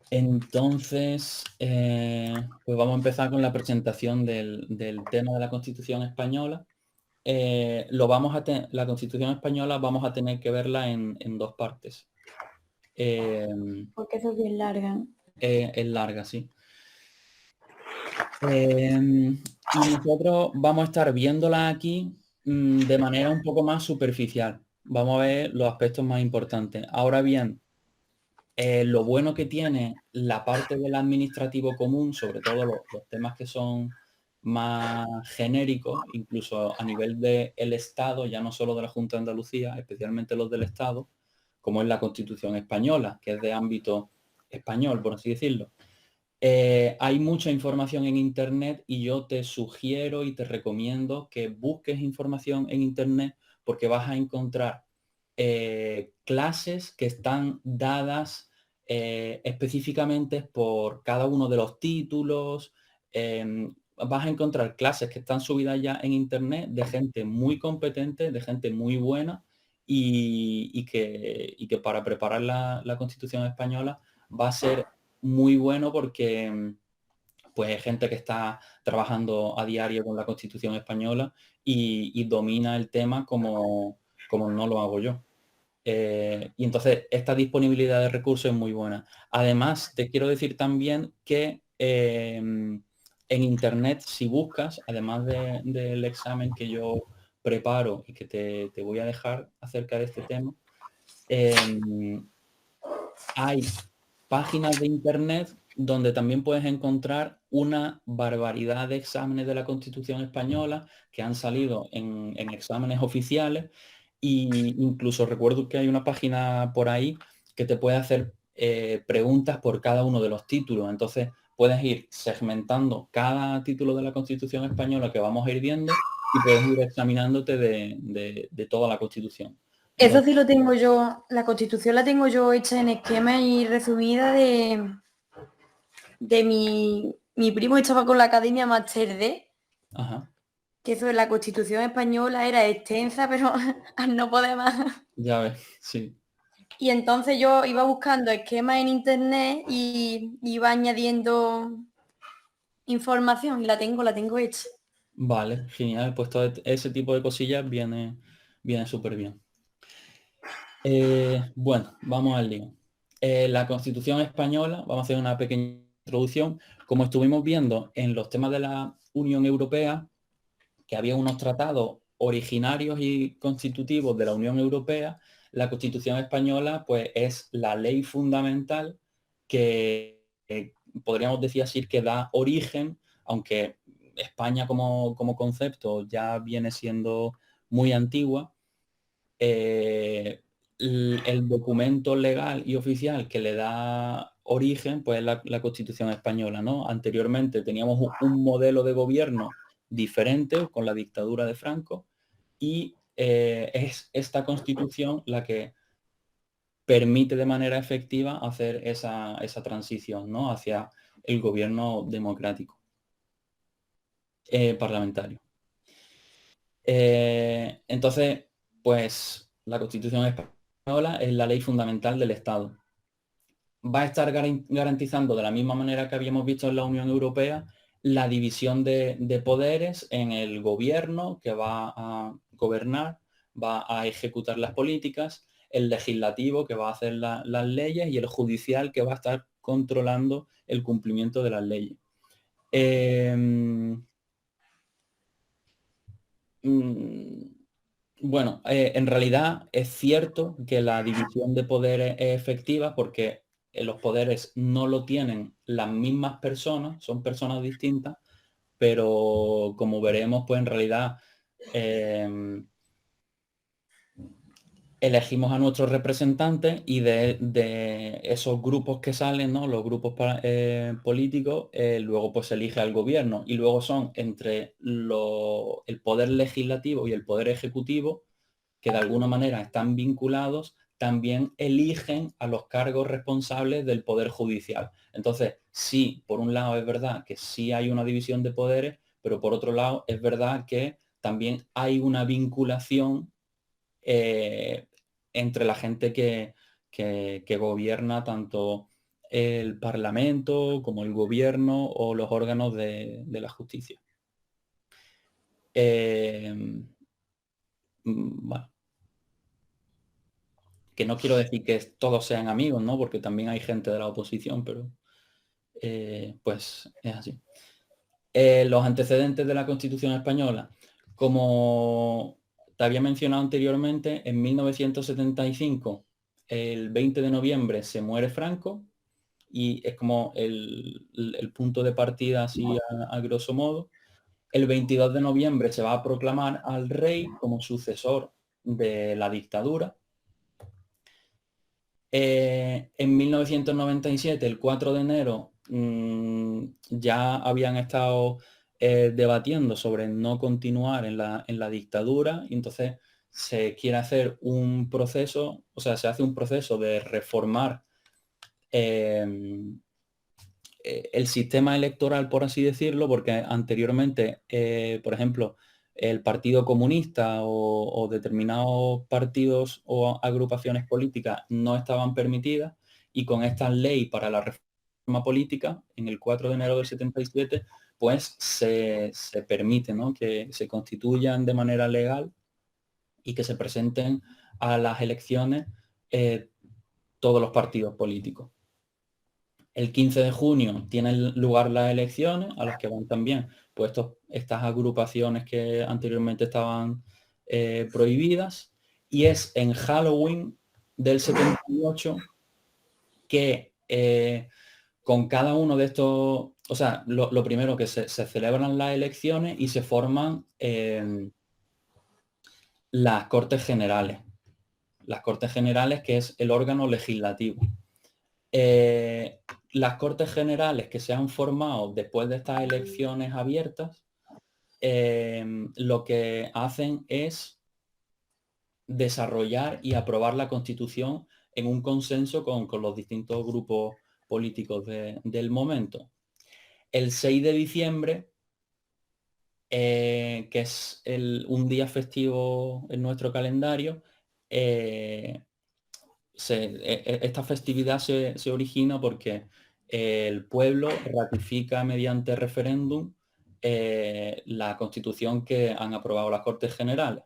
Entonces, pues vamos a empezar con la presentación del tema de la Constitución española. La Constitución española vamos a tener que verla en dos partes. Eh, Porque eso es bien larga. es larga, sí. Y nosotros vamos a estar viéndola aquí de manera un poco más superficial. Vamos a ver los aspectos más importantes. Ahora bien, lo bueno que tiene la parte del administrativo común, sobre todo los temas que son más genéricos, incluso a nivel del Estado, ya no solo de la Junta de Andalucía, especialmente los del Estado, como es la Constitución española, que es de ámbito español, por así decirlo. Hay mucha información en Internet y yo te sugiero y te recomiendo que busques información en Internet porque vas a encontrar clases que están dadas específicamente por cada uno de los títulos. Vas a encontrar clases que están subidas ya en Internet de gente muy competente, de gente muy buena y que para preparar la Constitución española va a ser muy bueno porque pues hay gente que está trabajando a diario con la Constitución española y domina el tema como no lo hago yo. Y entonces esta disponibilidad de recursos es muy buena. Además, te quiero decir también que en Internet, si buscas, además del examen que yo preparo y que te voy a dejar acerca de este tema, eh, hay páginas de Internet donde también puedes encontrar una barbaridad de exámenes de la Constitución española que han salido en exámenes oficiales y incluso recuerdo que hay una página por ahí que te puede hacer preguntas por cada uno de los títulos. Entonces puedes ir segmentando cada título de la Constitución española que vamos a ir viendo y puedes ir examinándote de toda la Constitución. Eso Entonces, sí lo tengo yo, la constitución la tengo yo hecha en esquema y resumida de mi primo estaba con la Academia Máster D, ajá, que eso de la constitución española era extensa, pero al no poder más. ya ves, sí. Y entonces yo iba buscando esquemas en internet y iba añadiendo información y la tengo hecha. Vale, genial. Pues todo ese tipo de cosillas viene súper bien. Bueno, vamos al lío. La Constitución española, vamos a hacer una pequeña introducción. Como estuvimos viendo en los temas de la Unión Europea, que había unos tratados originarios y constitutivos de la Unión Europea, la Constitución española pues es la ley fundamental que podríamos decir así que da origen, aunque España como concepto ya viene siendo muy antigua, el documento legal y oficial que le da origen, pues es la Constitución española, ¿no? Anteriormente teníamos un modelo de gobierno diferente con la dictadura de Franco y es esta Constitución la que permite de manera efectiva hacer esa transición, ¿no? Hacia el gobierno democrático parlamentario. Entonces, pues la Constitución española es la ley fundamental del Estado. Va a estar garantizando de la misma manera que habíamos visto en la Unión Europea la división de poderes en el gobierno que va a gobernar, va a ejecutar las políticas, el legislativo que va a hacer las leyes y el judicial que va a estar controlando el cumplimiento de las leyes. Em, mm, Bueno, en realidad es cierto que la división de poderes es efectiva porque los poderes no lo tienen las mismas personas, son personas distintas, pero como veremos, pues en realidad eh, elegimos a nuestros representantes y de esos grupos que salen, ¿no? Los grupos políticos, luego pues se elige al gobierno y luego son entre el poder legislativo y el poder ejecutivo que de alguna manera están vinculados, también eligen a los cargos responsables del Poder Judicial. Entonces, sí, por un lado es verdad que sí hay una división de poderes, pero por otro lado es verdad que también hay una vinculación eh, entre la gente que gobierna tanto el Parlamento, como el gobierno o los órganos de la justicia. Bueno, que no quiero decir que todos sean amigos, ¿no? Porque también hay gente de la oposición, pero pues es así. Los antecedentes de la Constitución española, como te había mencionado anteriormente, en 1975, el 20 de noviembre, se muere Franco y es como el punto de partida así a grosso modo. El 22 de noviembre se va a proclamar al rey como sucesor de la dictadura. En 1997, el 4 de enero, ya habían estado debatiendo sobre no continuar en la dictadura y entonces se quiere hacer un proceso, o sea, se hace un proceso de reformar el sistema electoral, por así decirlo, porque anteriormente, por ejemplo, el Partido Comunista o determinados partidos o agrupaciones políticas no estaban permitidas y con esta ley para la reforma política, en el 4 de enero del 77, pues se permite, ¿no?, que se constituyan de manera legal y que se presenten a las elecciones todos los partidos políticos. El 15 de junio tienen lugar las elecciones, a las que van también pues estas agrupaciones que anteriormente estaban prohibidas, y es en Halloween del 78 que con cada uno de estos, o sea, lo primero que se celebran las elecciones y se forman las Cortes Generales. Las Cortes Generales, que es el órgano legislativo. Las Cortes Generales que se han formado después de estas elecciones abiertas, lo que hacen es desarrollar y aprobar la Constitución en un consenso con los distintos grupos políticos del momento. El 6 de diciembre, que es un día festivo en nuestro calendario, esta festividad se origina porque el pueblo ratifica mediante referéndum la Constitución que han aprobado las Cortes Generales.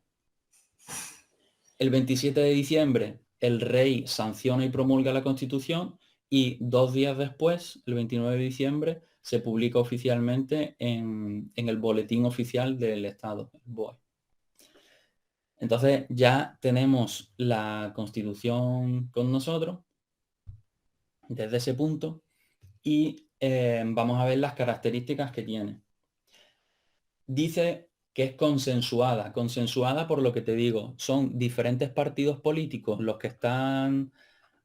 El 27 de diciembre el rey sanciona y promulga la Constitución y 2 días después, el 29 de diciembre, se publica oficialmente en el Boletín Oficial del Estado, el BOE. Entonces ya tenemos la Constitución con nosotros desde ese punto y vamos a ver las características que tiene. Dice que es consensuada por lo que te digo, son diferentes partidos políticos los que están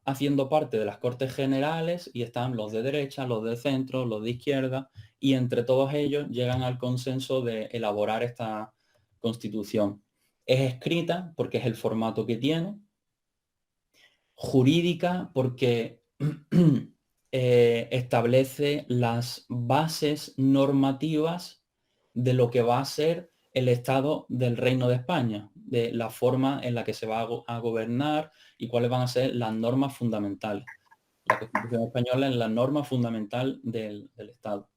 haciendo parte de las Cortes Generales y están los de derecha, los de centro, los de izquierda y entre todos ellos llegan al consenso de elaborar esta Constitución. Es escrita porque es el formato que tiene, jurídica porque establece las bases normativas de lo que va a ser el Estado del Reino de España, de la forma en la que se va a gobernar y cuáles van a ser las normas fundamentales. La Constitución española es la norma fundamental del Estado.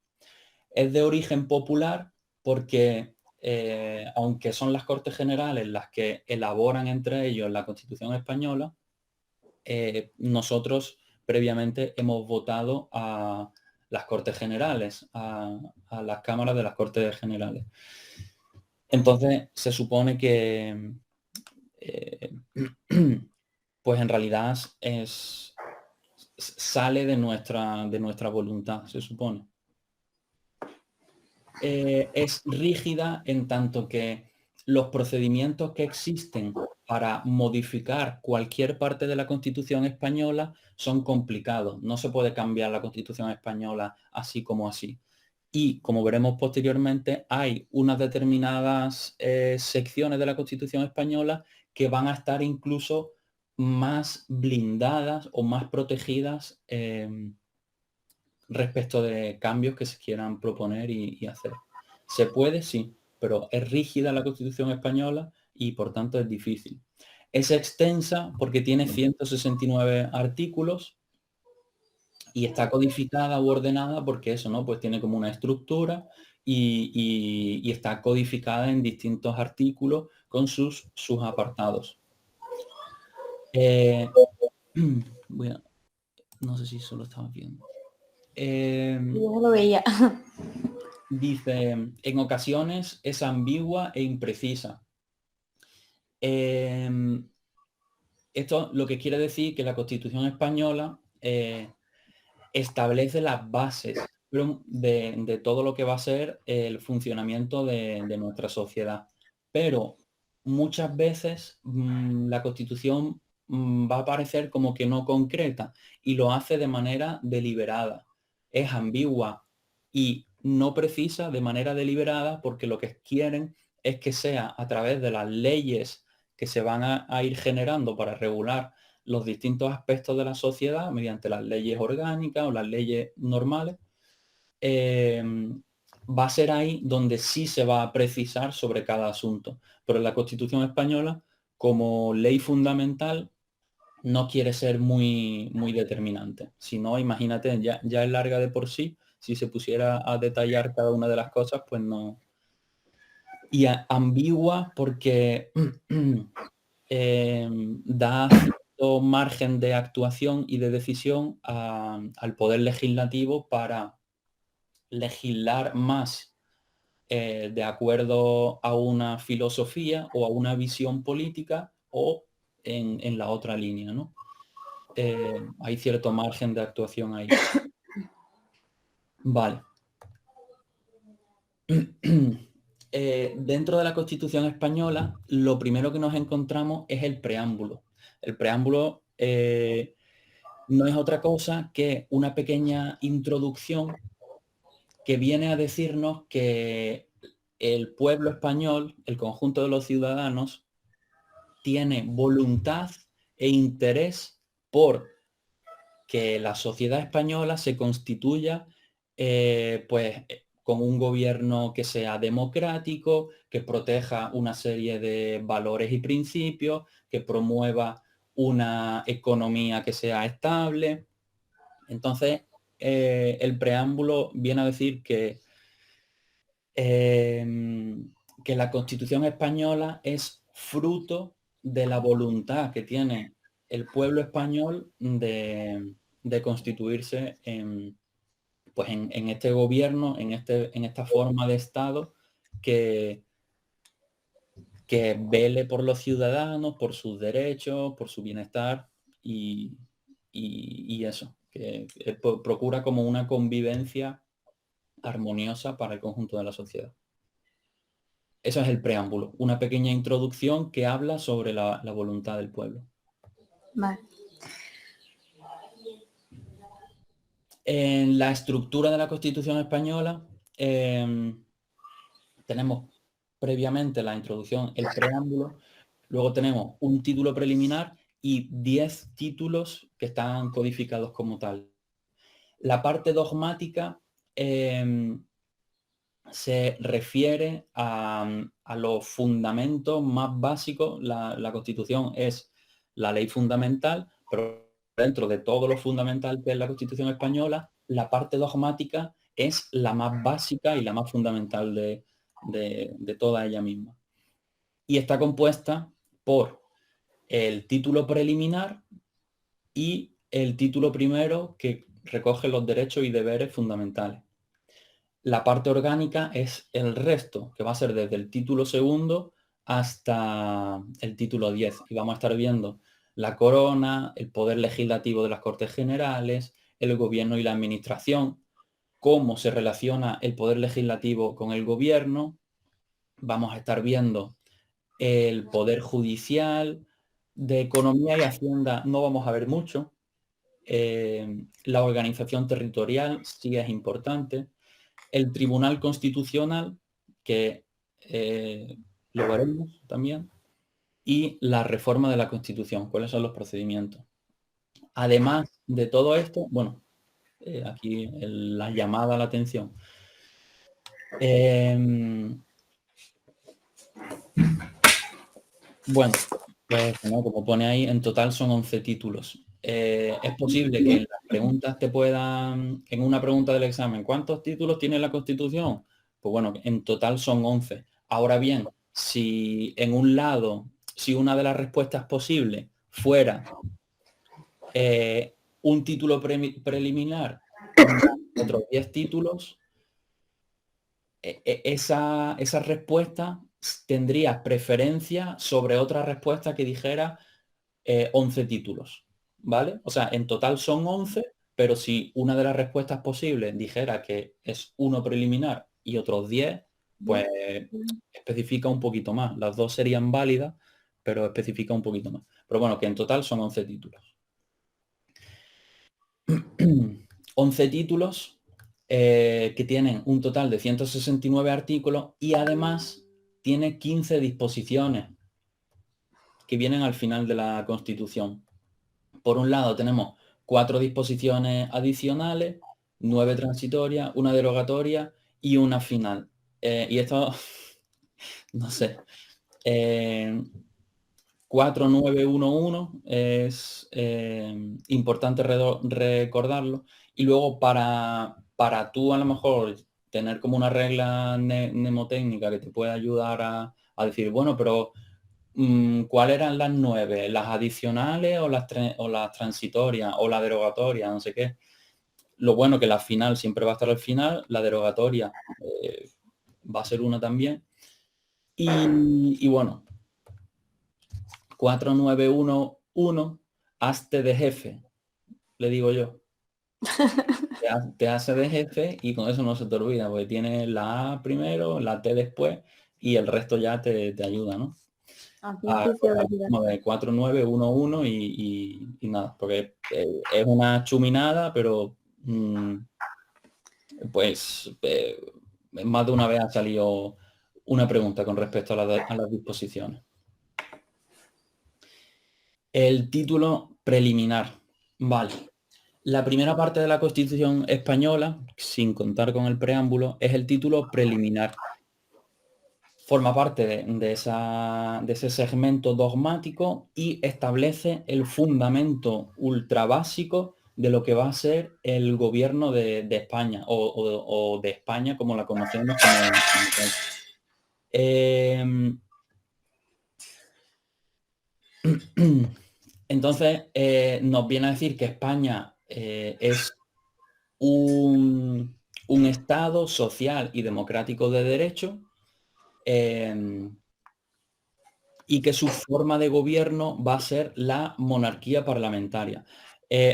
Es de origen popular porque, aunque son las Cortes Generales las que elaboran entre ellos la Constitución española, nosotros previamente hemos votado a las Cortes Generales, a las cámaras de las Cortes Generales. Entonces se supone que pues en realidad sale de nuestra voluntad, se supone. Es rígida en tanto que los procedimientos que existen para modificar cualquier parte de la Constitución española son complicados. No se puede cambiar la Constitución española así como así. Y como veremos posteriormente, hay unas determinadas secciones de la Constitución española que van a estar incluso más blindadas o más protegidas respecto de cambios que se quieran proponer y hacer. Se puede, sí, pero es rígida la Constitución española y por tanto es difícil. Es extensa porque tiene 169 artículos y está codificada u ordenada porque eso, ¿no? Pues tiene como una estructura y está codificada en distintos artículos con sus apartados. No sé si solo estaba viendo. Yo lo veía. Dice, en ocasiones es ambigua e imprecisa. Esto lo que quiere decir que la Constitución española establece las bases de todo lo que va a ser el funcionamiento de nuestra sociedad. Pero muchas veces la Constitución va a parecer como que no concreta y lo hace de manera deliberada. Es ambigua y no precisa de manera deliberada porque lo que quieren es que sea a través de las leyes que se van a ir generando para regular los distintos aspectos de la sociedad mediante las leyes orgánicas o las leyes normales, va a ser ahí donde sí se va a precisar sobre cada asunto. Pero la Constitución española, como ley fundamental, no quiere ser muy, muy determinante. Si no, imagínate, ya es larga de por sí, si se pusiera a detallar cada una de las cosas, pues no. Y ambigua porque da cierto margen de actuación y de decisión al poder legislativo para legislar más de acuerdo a una filosofía o a una visión política o en la otra línea, ¿no? Hay cierto margen de actuación ahí. Vale. Dentro de la Constitución española, lo primero que nos encontramos es el preámbulo. El preámbulo no es otra cosa que una pequeña introducción que viene a decirnos que el pueblo español, el conjunto de los ciudadanos, tiene voluntad e interés por que la sociedad española se constituya con un gobierno que sea democrático, que proteja una serie de valores y principios, que promueva una economía que sea estable. Entonces, el preámbulo viene a decir que la Constitución española es fruto de la voluntad que tiene el pueblo español de constituirse en este gobierno, en esta forma de Estado que, que vele por los ciudadanos, por sus derechos, por su bienestar y eso, que procura como una convivencia armoniosa para el conjunto de la sociedad. Eso es el preámbulo, una pequeña introducción que habla sobre la voluntad del pueblo. Vale. En la estructura de la Constitución española tenemos previamente la introducción, el preámbulo, luego tenemos un título preliminar y 10 títulos que están codificados como tal. La parte dogmática se refiere a los fundamentos más básicos. La Constitución es la ley fundamental, pero dentro de todo lo fundamental que es la Constitución española, la parte dogmática es la más básica y la más fundamental de toda ella misma. Y está compuesta por el título preliminar y el título primero que recoge los derechos y deberes fundamentales. La parte orgánica es el resto, que va a ser desde el título segundo hasta el título 10. Y vamos a estar viendo la corona, el poder legislativo de las Cortes Generales, el gobierno y la administración, cómo se relaciona el poder legislativo con el gobierno. Vamos a estar viendo el poder judicial, de economía y hacienda no vamos a ver mucho. La organización territorial sí es importante. El Tribunal Constitucional, que lo veremos también, y la reforma de la Constitución, cuáles son los procedimientos. Además de todo esto, bueno, aquí la llamada a la atención. Bueno, pues ¿no? Como pone ahí, en total son 11 títulos. es posible que en las preguntas te puedan, en una pregunta del examen, ¿cuántos títulos tiene la Constitución? Pues bueno, en total son 11. Ahora bien, si en un lado, si una de las respuestas posibles fuera un título preliminar, otros 10 títulos, esa respuesta tendría preferencia sobre otra respuesta que dijera 11 títulos, ¿vale? O sea, en total son 11, pero si una de las respuestas posibles dijera que es uno preliminar y otros 10, pues especifica un poquito más. Las dos serían válidas, pero especifica un poquito más. Pero bueno, que en total son 11 títulos. 11 títulos que tienen un total de 169 artículos y además tiene 15 disposiciones que vienen al final de la Constitución. Por un lado tenemos 4 disposiciones adicionales, 9 transitorias, una derogatoria y una final. Y esto, no sé, 4911 es importante recordarlo. Y luego para tú a lo mejor tener como una regla mnemotécnica que te pueda ayudar a decir, bueno, pero ¿cuáles eran las 9? ¿Las adicionales o las transitorias o la derogatoria? No sé qué. Lo bueno que la final siempre va a estar al final, la derogatoria va a ser una también. Y bueno, 4911, hazte de jefe, le digo yo. Te hace de jefe y con eso no se te olvida, porque tiene la A primero, la T después y el resto ya te ayuda, ¿no? Como de 4911 y nada, porque es una chuminada, pero pues más de una vez ha salido una pregunta con respecto a las disposiciones. El título preliminar. Vale. La primera parte de la Constitución española, sin contar con el preámbulo, es el título preliminar. Forma parte de ese segmento dogmático y establece el fundamento ultra básico de lo que va a ser el gobierno de España o de España como la conocemos como tal. Entonces, nos viene a decir que España es un Estado social y democrático de derecho, y que su forma de gobierno va a ser la monarquía parlamentaria.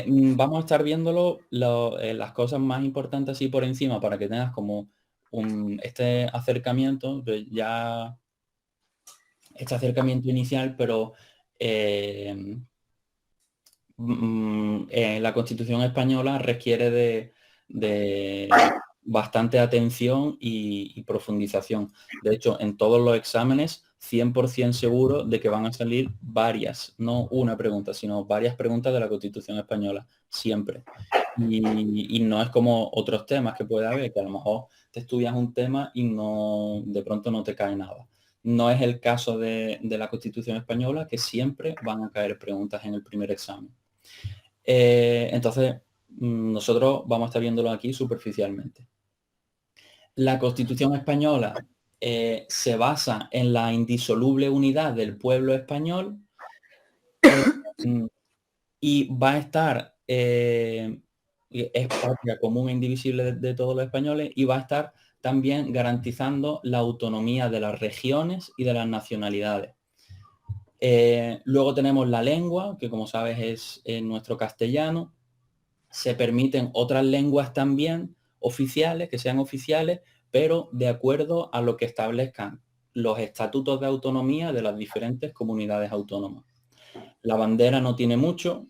Vamos a estar viéndolo las cosas más importantes así por encima para que tengas como este acercamiento, ya este acercamiento inicial, pero la Constitución española requiere de bastante atención y profundización. De hecho, en todos los exámenes, 100% seguro de que van a salir varias, no una pregunta, sino varias preguntas de la Constitución española, siempre. Y no es como otros temas que puede haber, que a lo mejor te estudias un tema y no, de pronto no te cae nada. No es el caso de la Constitución española, que siempre van a caer preguntas en el primer examen. Entonces, nosotros vamos a estar viéndolo aquí superficialmente. La Constitución española se basa en la indisoluble unidad del pueblo español y va a estar, es patria común e indivisible de todos los españoles y va a estar también garantizando la autonomía de las regiones y de las nacionalidades. Luego tenemos la lengua, que como sabes es nuestro castellano. Se permiten otras lenguas también oficiales, que sean oficiales, pero de acuerdo a lo que establezcan los estatutos de autonomía de las diferentes comunidades autónomas. La bandera no tiene mucho.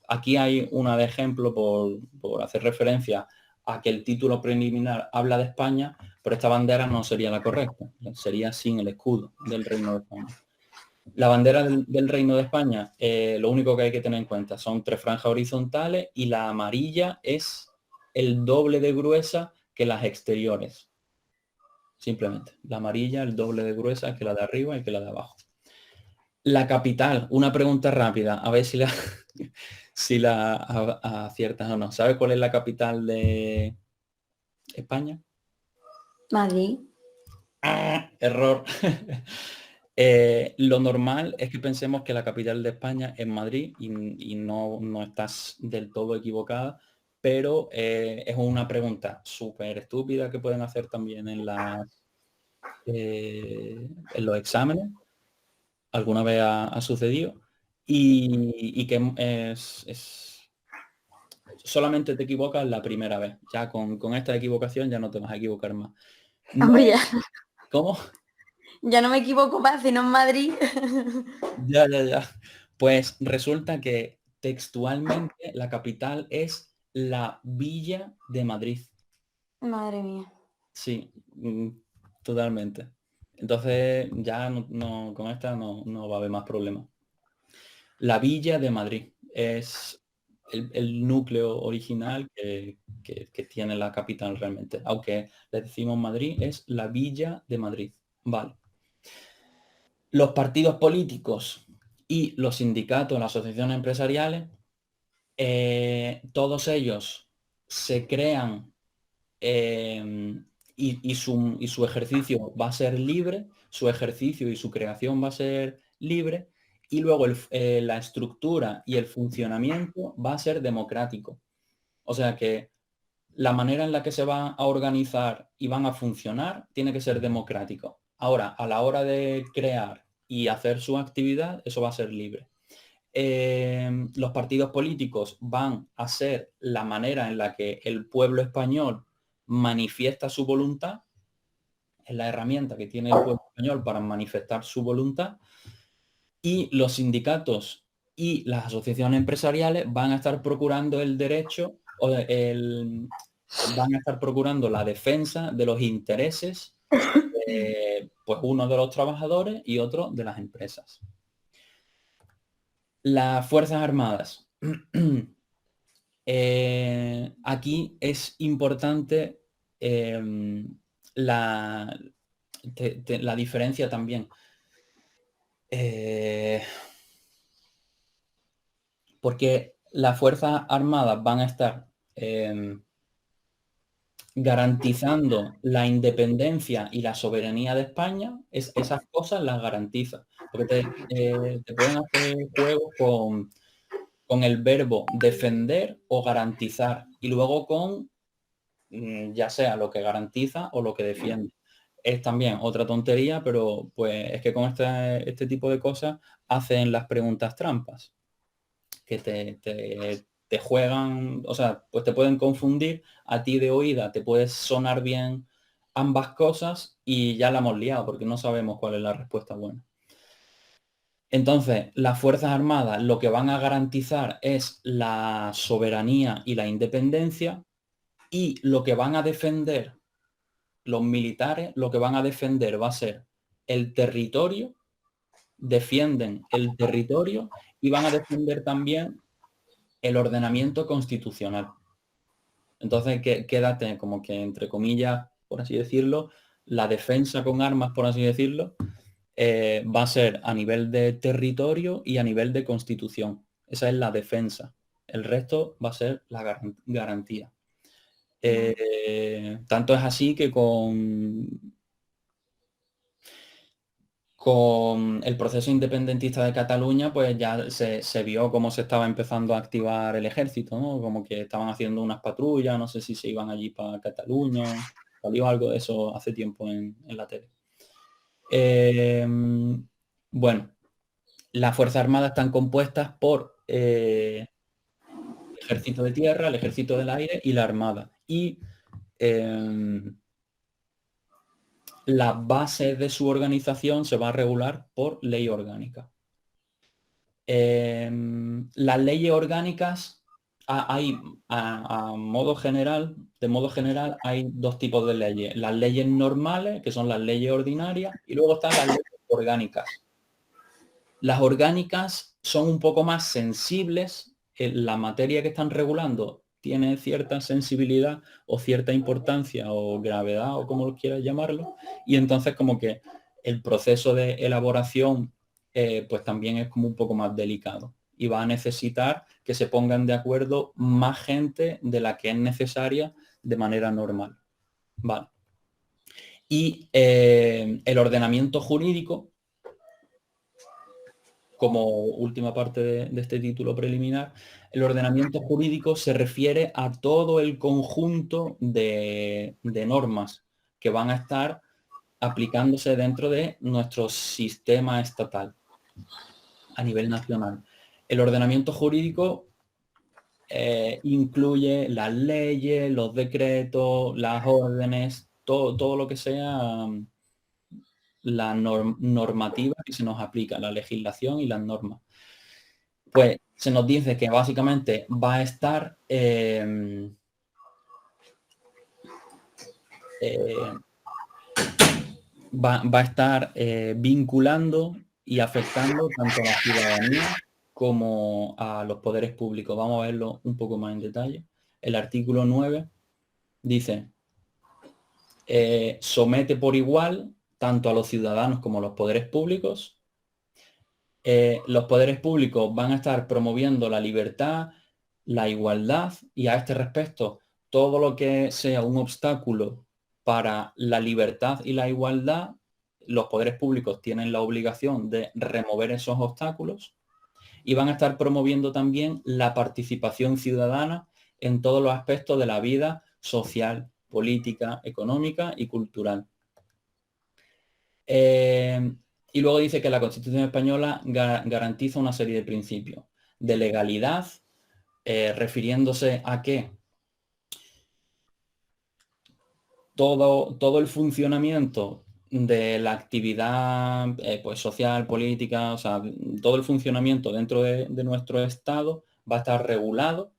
Aquí hay una de ejemplo por hacer referencia a que el título preliminar habla de España, pero esta bandera no sería la correcta, sería sin el escudo del Reino de España. La bandera del Reino de España, lo único que hay que tener en cuenta son 3 franjas horizontales y la amarilla es el doble de gruesa que las exteriores. Simplemente, la amarilla el doble de gruesa que la de arriba y que la de abajo. La capital, una pregunta rápida, a ver si la, si la aciertas o no. ¿Sabes cuál es la capital de España? Madrid. ¡Ah! Error. Lo normal es que pensemos que la capital de España es Madrid y no, no estás del todo equivocada, pero es una pregunta súper estúpida que pueden hacer también en los exámenes. Alguna vez ha sucedido y que solamente te equivocas la primera vez. Ya con esta equivocación ya no te vas a equivocar más. No, Hombre, ya, ¿cómo? ya no me equivoco más, si no en Madrid. Ya, ya, ya. Pues resulta que textualmente la capital es la Villa de Madrid. Madre mía. Sí, totalmente. Entonces ya con esta no va a haber más problemas. La Villa de Madrid es el núcleo original que tiene la capital realmente. Aunque le decimos Madrid, es la Villa de Madrid. Vale. Los partidos políticos y los sindicatos, las asociaciones empresariales, todos ellos se crean y su ejercicio va a ser libre, su ejercicio y su creación va a ser libre, y luego la estructura y el funcionamiento va a ser democrático. O sea que la manera en la que se van a organizar y van a funcionar tiene que ser democrático. Ahora, a la hora de crear y hacer su actividad, eso va a ser libre. Los partidos políticos van a ser la manera en la que el pueblo español manifiesta su voluntad, es la herramienta que tiene el pueblo español para manifestar su voluntad, y los sindicatos y las asociaciones empresariales van a estar procurando el derecho van a estar procurando la defensa de los intereses, pues uno de los trabajadores y otro de las empresas. Las Fuerzas Armadas. Aquí es importante la, la diferencia también. Porque las Fuerzas Armadas van a estar garantizando la independencia y la soberanía de España, esas cosas las garantiza. Porque te pueden hacer juegos con el verbo defender o garantizar y luego con ya sea lo que garantiza o lo que defiende. Es también otra tontería, pero pues es que con este tipo de cosas hacen las preguntas trampas, que te juegan, o sea, pues te pueden confundir, a ti de oída te puede sonar bien ambas cosas y ya la hemos liado porque no sabemos cuál es la respuesta buena. Entonces, las Fuerzas Armadas lo que van a garantizar es la soberanía y la independencia, y lo que van a defender los militares, lo que van a defender va a ser el territorio, defienden el territorio y van a defender también el ordenamiento constitucional. Entonces, quédate como que, entre comillas, por así decirlo, la defensa con armas, por así decirlo, va a ser a nivel de territorio y a nivel de constitución. Esa es la defensa. El resto va a ser la garantía. Tanto es así que con el proceso independentista de Cataluña, pues ya se vio cómo se estaba empezando a activar el ejército, ¿no? Como que estaban haciendo unas patrullas, no sé si se iban allí para Cataluña, salió algo de eso hace tiempo en la tele. Bueno, las Fuerzas Armadas están compuestas por el ejército de tierra, el ejército del aire y la armada. Y la base de su organización se va a regular por ley orgánica. Las leyes orgánicas hay a modo general, de modo general, hay dos tipos de leyes. Las leyes normales, que son las leyes ordinarias, y luego están las leyes orgánicas. Las orgánicas son un poco más sensibles. La materia que están regulando tiene cierta sensibilidad o cierta importancia o gravedad o como lo quieras llamarlo, y entonces como que el proceso de elaboración pues también es como un poco más delicado y va a necesitar que se pongan de acuerdo más gente de la que es necesaria de manera normal. Vale. Y el ordenamiento jurídico, como última parte de este título preliminar, el ordenamiento jurídico se refiere a todo el conjunto de normas que van a estar aplicándose dentro de nuestro sistema estatal a nivel nacional. El ordenamiento jurídico incluye las leyes, los decretos, las órdenes, todo lo que sea la normativa que se nos aplica, la legislación y las normas. Pues se nos dice que básicamente va a estar va a estar vinculando y afectando tanto a la ciudadanía como a los poderes públicos. Vamos a verlo un poco más en detalle. El artículo 9 dice, somete por igual tanto a los ciudadanos como a los poderes públicos. Los poderes públicos van a estar promoviendo la libertad, la igualdad y a este respecto todo lo que sea un obstáculo para la libertad y la igualdad, los poderes públicos tienen la obligación de remover esos obstáculos y van a estar promoviendo también la participación ciudadana en todos los aspectos de la vida social, política, económica y cultural. Y luego dice que la Constitución española garantiza una serie de principios de legalidad, refiriéndose a que todo el funcionamiento de la actividad pues social, política, o sea, todo el funcionamiento dentro de nuestro Estado va a estar regulado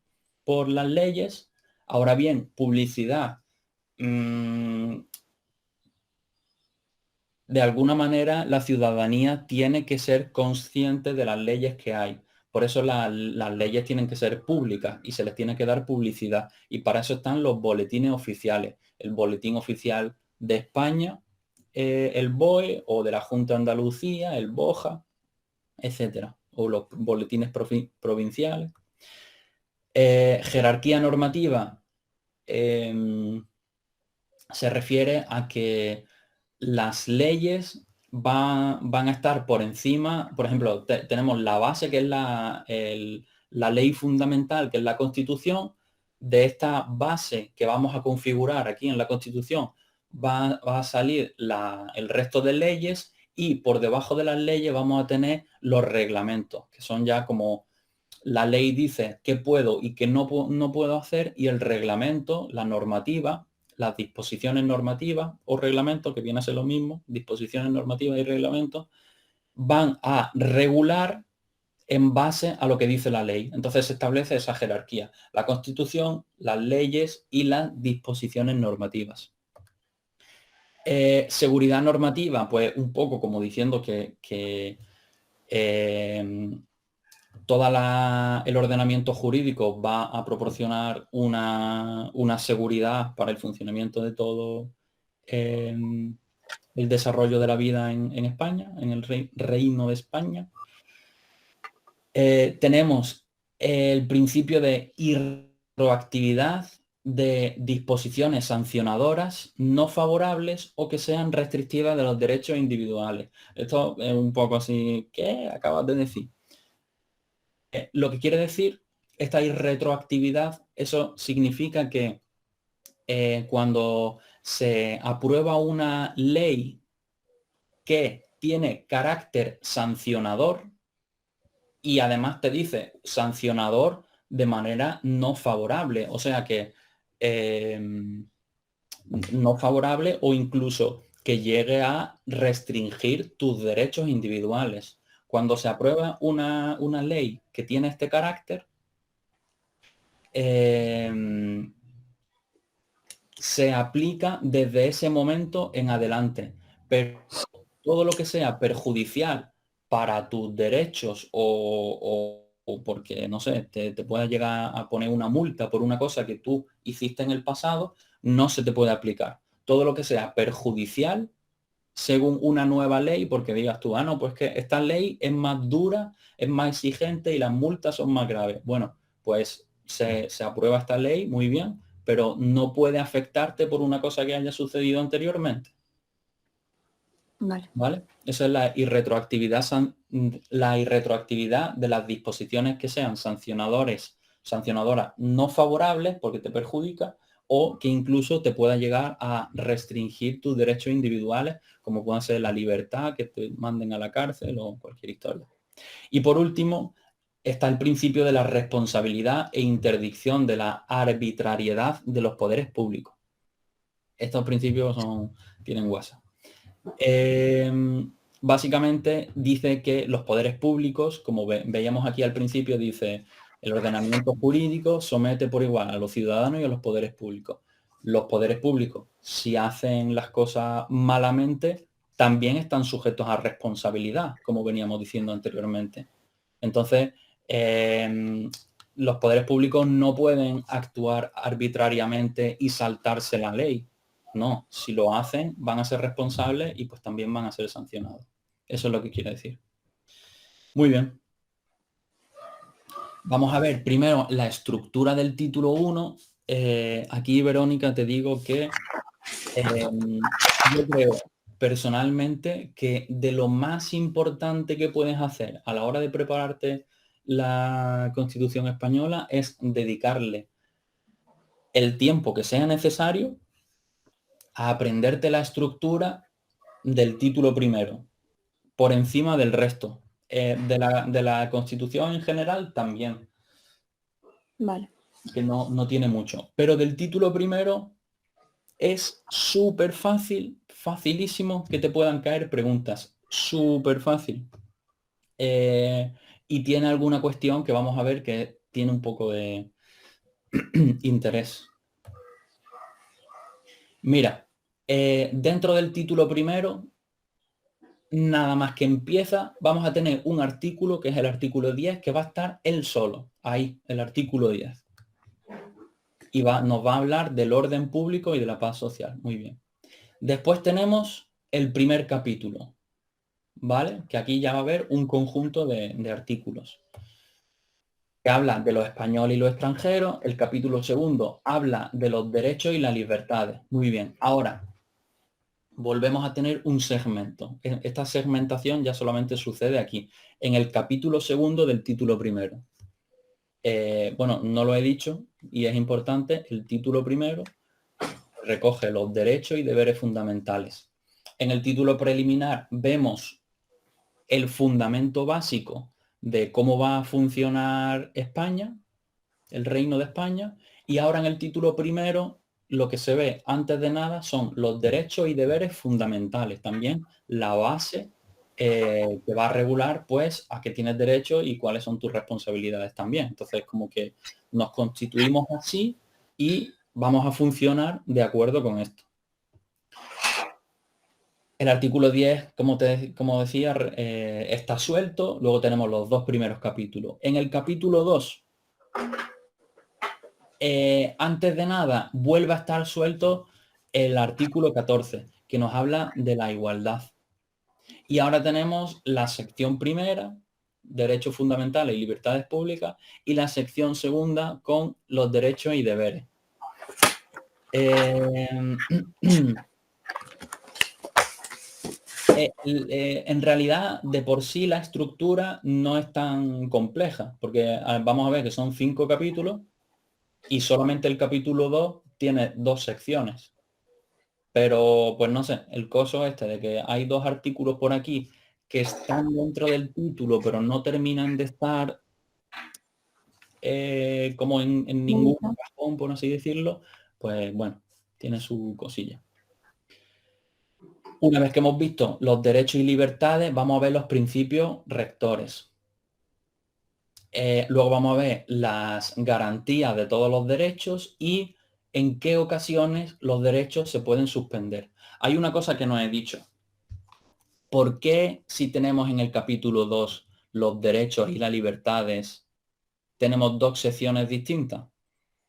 por las leyes. Ahora bien, publicidad, de alguna manera la ciudadanía tiene que ser consciente de las leyes que hay. Por eso las leyes tienen que ser públicas y se les tiene que dar publicidad. Y para eso están los boletines oficiales. El boletín oficial de España, el BOE, o de la Junta de Andalucía, el BOJA, etcétera. O los boletines provinciales. Jerarquía normativa se refiere a que las leyes van a estar por encima. Por ejemplo, tenemos la base, que es la ley fundamental, que es la Constitución. De esta base que vamos a configurar aquí en la Constitución va a salir el resto de leyes, y por debajo de las leyes vamos a tener los reglamentos, que son ya como la ley dice qué puedo y qué no puedo hacer, y el reglamento, la normativa, las disposiciones normativas o reglamentos, que viene a ser lo mismo, disposiciones normativas y reglamentos, van a regular en base a lo que dice la ley. Entonces se establece esa jerarquía: la Constitución, las leyes y las disposiciones normativas. Seguridad normativa, pues un poco como diciendo que todo el ordenamiento jurídico va a proporcionar una seguridad para el funcionamiento de todo el desarrollo de la vida en España, en el Reino de España. Tenemos el principio de irretroactividad de disposiciones sancionadoras no favorables o que sean restrictivas de los derechos individuales. Esto es un poco así, ¿qué acabas de decir? Lo que quiere decir esta irretroactividad, eso significa que cuando se aprueba una ley que tiene carácter sancionador, y además te dice sancionador de manera no favorable, o sea que no favorable o incluso que llegue a restringir tus derechos individuales. Cuando se aprueba una ley que tiene este carácter, se aplica desde ese momento en adelante. Pero todo lo que sea perjudicial para tus derechos o porque, no sé, te pueda llegar a poner una multa por una cosa que tú hiciste en el pasado, no se te puede aplicar. Todo lo que sea perjudicial según una nueva ley, porque digas tú, no, pues que esta ley es más dura, es más exigente y las multas son más graves. Bueno, pues se aprueba esta ley, muy bien, pero no puede afectarte por una cosa que haya sucedido anteriormente. Vale. ¿Vale? Esa es la irretroactividad de las disposiciones que sean sancionadoras no favorables porque te perjudica o que incluso te pueda llegar a restringir tus derechos individuales, como puede ser la libertad, que te manden a la cárcel o cualquier historia. Y por último, está el principio de la responsabilidad e interdicción de la arbitrariedad de los poderes públicos. Estos principios tienen WhatsApp. Básicamente dice que los poderes públicos, como veíamos aquí al principio, dice el ordenamiento jurídico somete por igual a los ciudadanos y a los poderes públicos. Los poderes públicos, si hacen las cosas malamente, también están sujetos a responsabilidad, como veníamos diciendo anteriormente. Entonces, los poderes públicos no pueden actuar arbitrariamente y saltarse la ley. No, si lo hacen, van a ser responsables y pues también van a ser sancionados. Eso es lo que quiere decir. Muy bien. Vamos a ver primero la estructura del título 1. Aquí, Verónica, te digo que yo creo personalmente que de lo más importante que puedes hacer a la hora de prepararte la Constitución española es dedicarle el tiempo que sea necesario a aprenderte la estructura del título primero, por encima del resto. De la Constitución en general también, Vale. que no tiene mucho. Pero del título primero es súper fácil, facilísimo que te puedan caer preguntas. Súper fácil. Y tiene alguna cuestión que vamos a ver que tiene un poco de interés. Mira, dentro del título primero, nada más que empieza, vamos a tener un artículo que es el artículo 10, que va a estar él solo, ahí, el artículo 10. Y nos va a hablar del orden público y de la paz social. Muy bien. Después tenemos el primer capítulo, ¿vale? Que aquí ya va a haber un conjunto de artículos que habla de los españoles y los extranjeros. El capítulo segundo habla de los derechos y las libertades. Muy bien. Ahora, volvemos a tener un segmento. Esta segmentación ya solamente sucede aquí, en el capítulo segundo del título primero. Bueno, no lo he dicho y es importante, el título primero recoge los derechos y deberes fundamentales. En el título preliminar vemos el fundamento básico de cómo va a funcionar España, el Reino de España, y ahora en el título primero lo que se ve antes de nada son los derechos y deberes fundamentales, también la base que va a regular pues a qué tienes derecho y cuáles son tus responsabilidades también. Entonces como que nos constituimos así y vamos a funcionar de acuerdo con esto. El artículo 10, como decía, está suelto. Luego tenemos los dos primeros capítulos. En el capítulo 2, antes de nada, vuelve a estar suelto el artículo 14, que nos habla de la igualdad. Y ahora tenemos la sección primera, derechos fundamentales y libertades públicas, y la sección segunda con los derechos y deberes. En realidad, de por sí la estructura no es tan compleja, porque vamos a ver que son 5 capítulos y solamente el capítulo 2 tiene 2 secciones. Pero, pues no sé, el coso este de que hay 2 artículos por aquí que están dentro del título, pero no terminan de estar como en ningún cajón, por así decirlo, pues bueno, tiene su cosilla. Una vez que hemos visto los derechos y libertades, vamos a ver los principios rectores. Luego vamos a ver las garantías de todos los derechos y en qué ocasiones los derechos se pueden suspender. Hay una cosa que no he dicho. ¿Por qué si tenemos en el capítulo 2 los derechos y las libertades, tenemos 2 secciones distintas?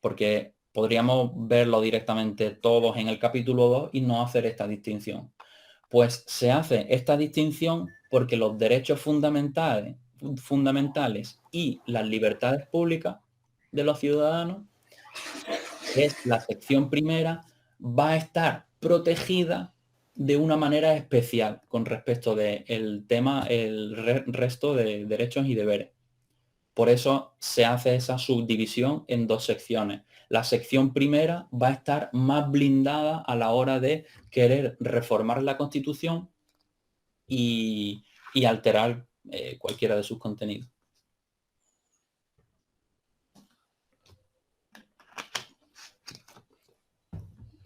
Porque podríamos verlo directamente todos en el capítulo 2 y no hacer esta distinción. Pues se hace esta distinción porque los derechos fundamentales y las libertades públicas de los ciudadanos, que es la sección primera, va a estar protegida de una manera especial con respecto del tema, resto de derechos y deberes. Por eso se hace esa subdivisión en dos secciones. La sección primera va a estar más blindada a la hora de querer reformar la Constitución y alterar cualquiera de sus contenidos.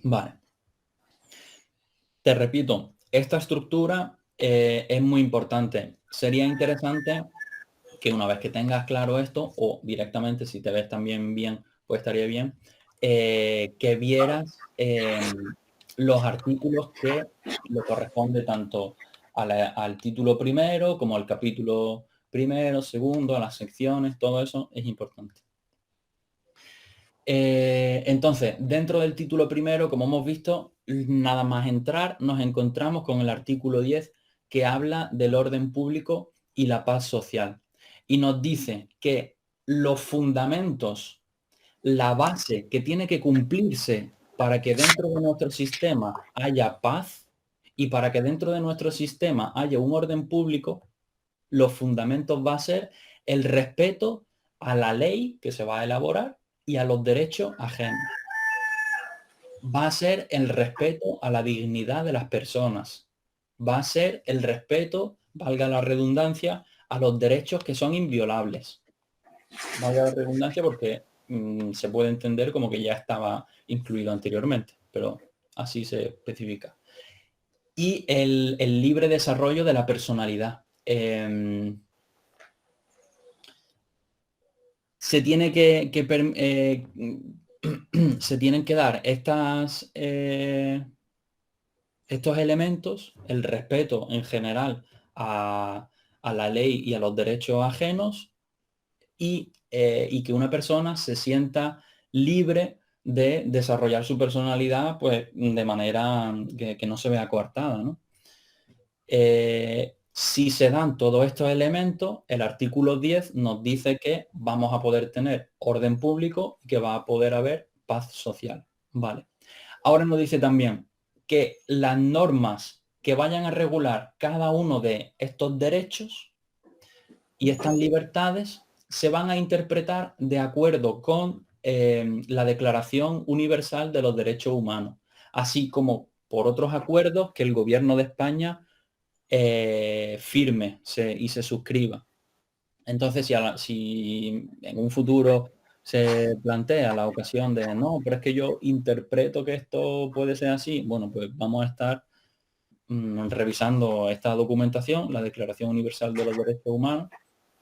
Vale. Te repito, esta estructura es muy importante. Sería interesante que una vez que tengas claro esto, o directamente si te ves también bien, pues estaría bien, que vieras los artículos que le corresponde tanto al título primero como al capítulo primero, segundo, a las secciones, todo eso es importante. Entonces, dentro del título primero, como hemos visto, nada más entrar, nos encontramos con el artículo 10 que habla del orden público y la paz social. Y nos dice que los fundamentos, la base que tiene que cumplirse para que dentro de nuestro sistema haya paz y para que dentro de nuestro sistema haya un orden público, los fundamentos va a ser el respeto a la ley que se va a elaborar y a los derechos ajenos. Va a ser el respeto a la dignidad de las personas. Va a ser el respeto, valga la redundancia, a los derechos que son inviolables. Valga la redundancia porque se puede entender como que ya estaba incluido anteriormente, pero así se especifica. Y el libre desarrollo de la personalidad. Se tiene se tienen que dar estos elementos, el respeto en general a la ley y a los derechos ajenos y que una persona se sienta libre de desarrollar su personalidad pues, de manera que no se vea coartada, ¿no? Si se dan todos estos elementos, el artículo 10 nos dice que vamos a poder tener orden público y que va a poder haber paz social. Vale. Ahora nos dice también que las normas que vayan a regular cada uno de estos derechos y estas libertades se van a interpretar de acuerdo con la Declaración Universal de los Derechos Humanos, así como por otros acuerdos que el Gobierno de España firme y se suscriba. Entonces, si en un futuro se plantea la ocasión de no, pero es que yo interpreto que esto puede ser así, bueno, pues vamos a estar revisando esta documentación, la Declaración Universal de los Derechos Humanos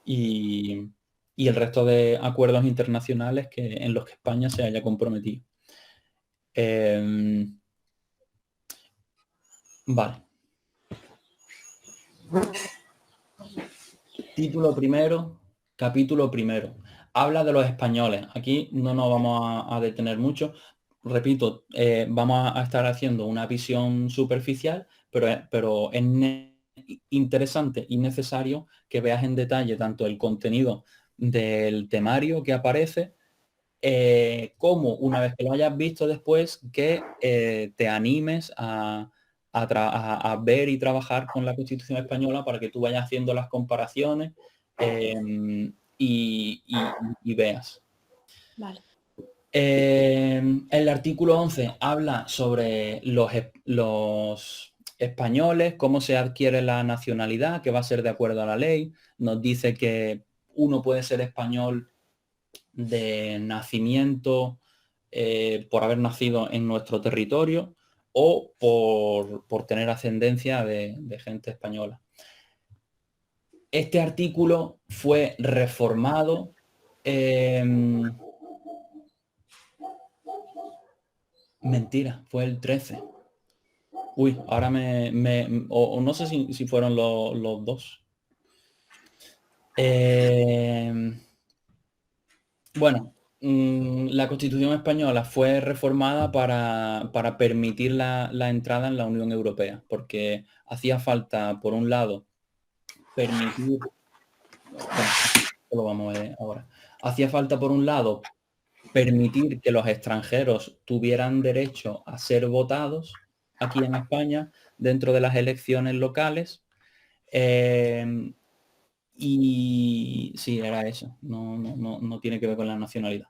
y, el resto de acuerdos internacionales en los que España se haya comprometido. Vale. Título primero, capítulo primero. Habla de los españoles. Aquí no nos vamos a detener mucho. Repito, vamos a estar haciendo una visión superficial, pero es interesante y necesario que veas en detalle tanto el contenido del temario que aparece, como una vez que lo hayas visto después, que te animes a ver y trabajar con la Constitución española para que tú vayas haciendo las comparaciones y veas. Vale. El artículo 11 habla sobre los españoles, cómo se adquiere la nacionalidad, que va a ser de acuerdo a la ley. Nos dice que uno puede ser español de nacimiento por haber nacido en nuestro territorio o por tener ascendencia de gente española. Este artículo fue reformado mentira, fue el 13. Uy, ahora o no sé si fueron los dos. Bueno, La Constitución española fue reformada para permitir la entrada en la Unión Europea, porque hacía falta, por un lado, permitir, bueno, lo vamos a ver ahora, hacía falta, por un lado, permitir que los extranjeros tuvieran derecho a ser votados aquí en España dentro de las elecciones locales. eh, y sí, era eso, no tiene que ver con la nacionalidad.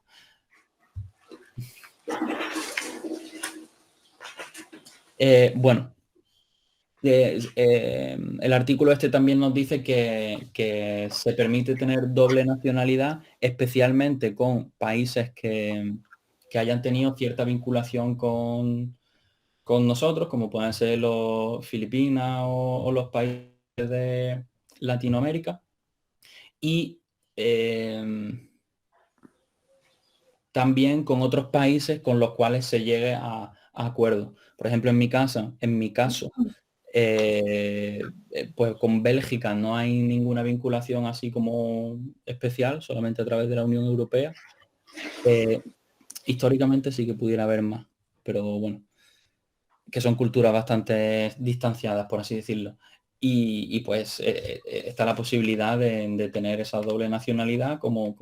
Bueno, el artículo este también nos dice que se permite tener doble nacionalidad, especialmente con países que hayan tenido cierta vinculación con nosotros, como pueden ser los Filipinas o los países de Latinoamérica. Y también con otros países con los cuales se llegue a acuerdo. Por ejemplo, en mi caso, pues con Bélgica no hay ninguna vinculación así como especial, solamente a través de la Unión Europea. Históricamente sí que pudiera haber más, pero bueno, que son culturas bastante distanciadas, por así decirlo. Y pues está la posibilidad de tener esa doble nacionalidad como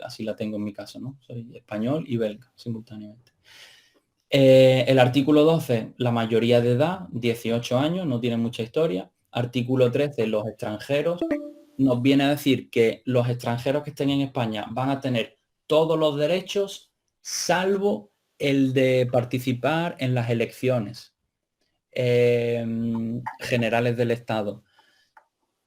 así la tengo en mi caso, ¿no? Soy español y belga simultáneamente. El artículo 12, la mayoría de edad, 18 años, no tiene mucha historia. Artículo 13, los extranjeros. Nos viene a decir que los extranjeros que estén en España van a tener todos los derechos, salvo el de participar en las elecciones generales del Estado.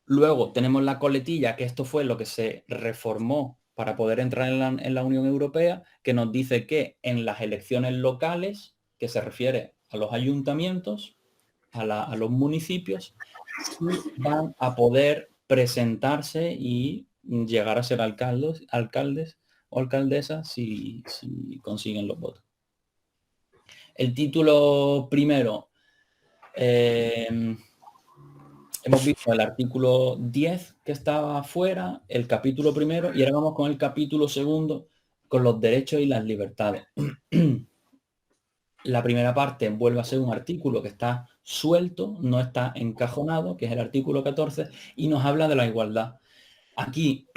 Luego tenemos la coletilla, que esto fue lo que se reformó para poder entrar en la Unión Europea, que nos dice que en las elecciones locales, que se refiere a los ayuntamientos, a los municipios, sí van a poder presentarse y llegar a ser alcaldes o alcaldesas si consiguen los votos. El título primero, hemos visto el artículo 10 que estaba afuera, el capítulo primero, y ahora vamos con el capítulo segundo, con los derechos y las libertades. La primera parte vuelve a ser un artículo que está suelto, no está encajonado, que es el artículo 14, y nos habla de la igualdad. Aquí,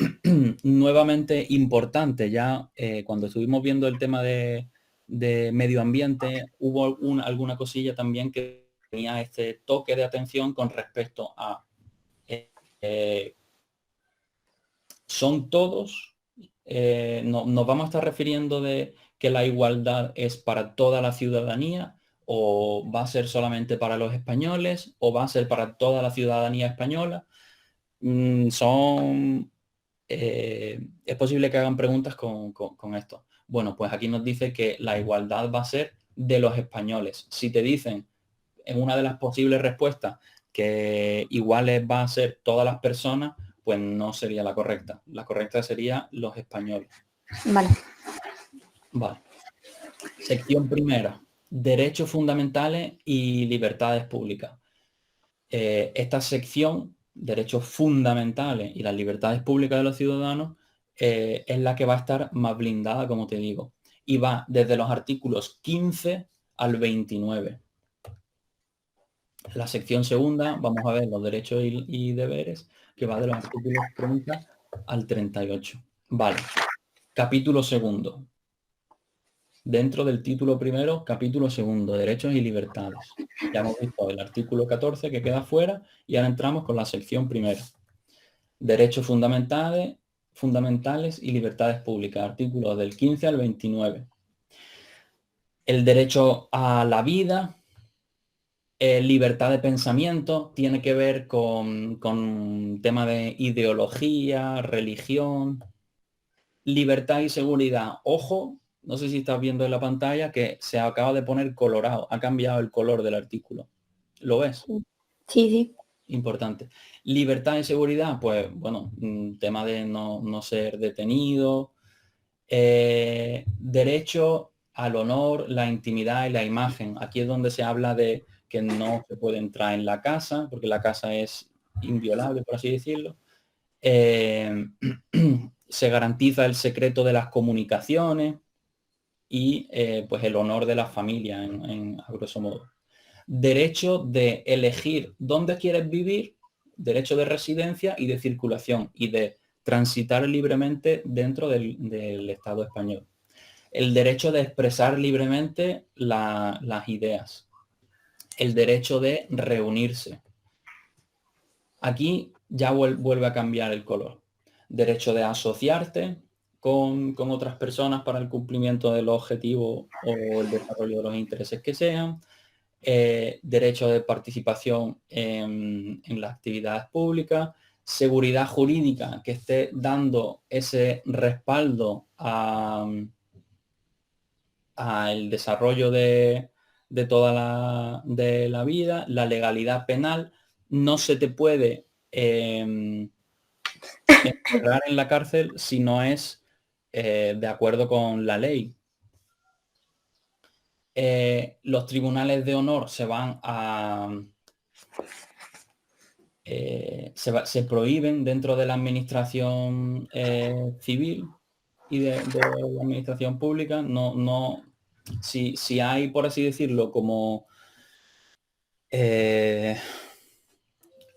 nuevamente importante, ya cuando estuvimos viendo el tema de medio ambiente, hubo alguna cosilla también que tenía este toque de atención con respecto a son todos, nos vamos a estar refiriendo de que la igualdad es para toda la ciudadanía, o va a ser solamente para los españoles, o va a ser para toda la ciudadanía española. Es posible que hagan preguntas con esto. Bueno, pues aquí nos dice que la igualdad va a ser de los españoles. Si te dicen en una de las posibles respuestas que iguales va a ser todas las personas, pues no sería la correcta. La correcta sería los españoles. Vale. Vale. Sección primera. Derechos fundamentales y libertades públicas. Esta sección, derechos fundamentales y las libertades públicas de los ciudadanos, es la que va a estar más blindada, como te digo. Y va desde los artículos 15 al 29. La sección segunda, vamos a ver los derechos y deberes, que va de los artículos 30 al 38. Vale. Capítulo segundo. Dentro del título primero, capítulo segundo, derechos y libertades. Ya hemos visto el artículo 14 que queda fuera y ahora entramos con la sección primera. Derechos fundamentales y libertades públicas, artículos del 15 al 29. El derecho a la vida, libertad de pensamiento, tiene que ver con tema de ideología, religión, libertad y seguridad. Ojo, no sé si estás viendo en la pantalla que se acaba de poner colorado, ha cambiado el color del artículo. ¿Lo ves? Sí, sí. Importante. Libertad y seguridad, pues bueno, tema de no ser detenido. Derecho al honor, la intimidad y la imagen. Aquí es donde se habla de que no se puede entrar en la casa, porque la casa es inviolable, por así decirlo. se garantiza el secreto de las comunicaciones y pues el honor de la familia, a grosso modo. Derecho de elegir dónde quieres vivir, derecho de residencia y de circulación y de transitar libremente dentro del Estado español. El derecho de expresar libremente las ideas. El derecho de reunirse. Aquí ya vuelve a cambiar el color. Derecho de asociarte con otras personas para el cumplimiento de los objetivos o el desarrollo de los intereses que sean. Derecho de participación en las actividades públicas. Seguridad jurídica que esté dando ese respaldo al desarrollo de toda la vida. La legalidad penal. No se te puede encerrar en la cárcel si no es de acuerdo con la ley. Los tribunales de honor se van a... se prohíben dentro de la administración civil y de la administración pública. Si hay, por así decirlo, como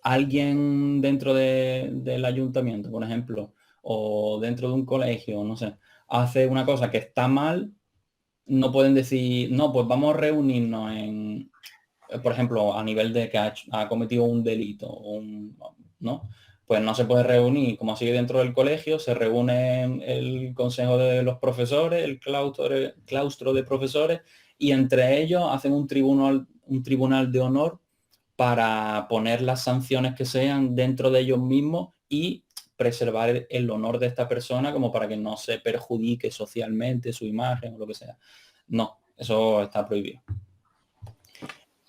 alguien dentro del ayuntamiento, por ejemplo, o dentro de un colegio, no sé, hace una cosa que está mal, no pueden decir, no, pues vamos a reunirnos por ejemplo, a nivel de que ha cometido un delito, ¿no? Pues no se puede reunir, como sigue dentro del colegio, se reúne el consejo de los profesores, el claustro de profesores, y entre ellos hacen un tribunal de honor para poner las sanciones que sean dentro de ellos mismos y preservar el honor de esta persona como para que no se perjudique socialmente su imagen o lo que sea. No, eso está prohibido.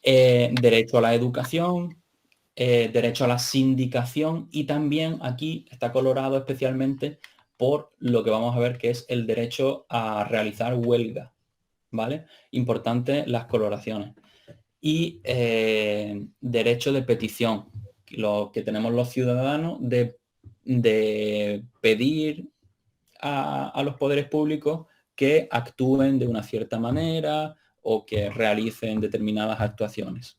Derecho a la educación, derecho a la sindicación y también aquí está colorado especialmente por lo que vamos a ver que es el derecho a realizar huelga, ¿vale? Importante las coloraciones. Y derecho de petición, lo que tenemos los ciudadanos de pedir a los poderes públicos que actúen de una cierta manera o que realicen determinadas actuaciones.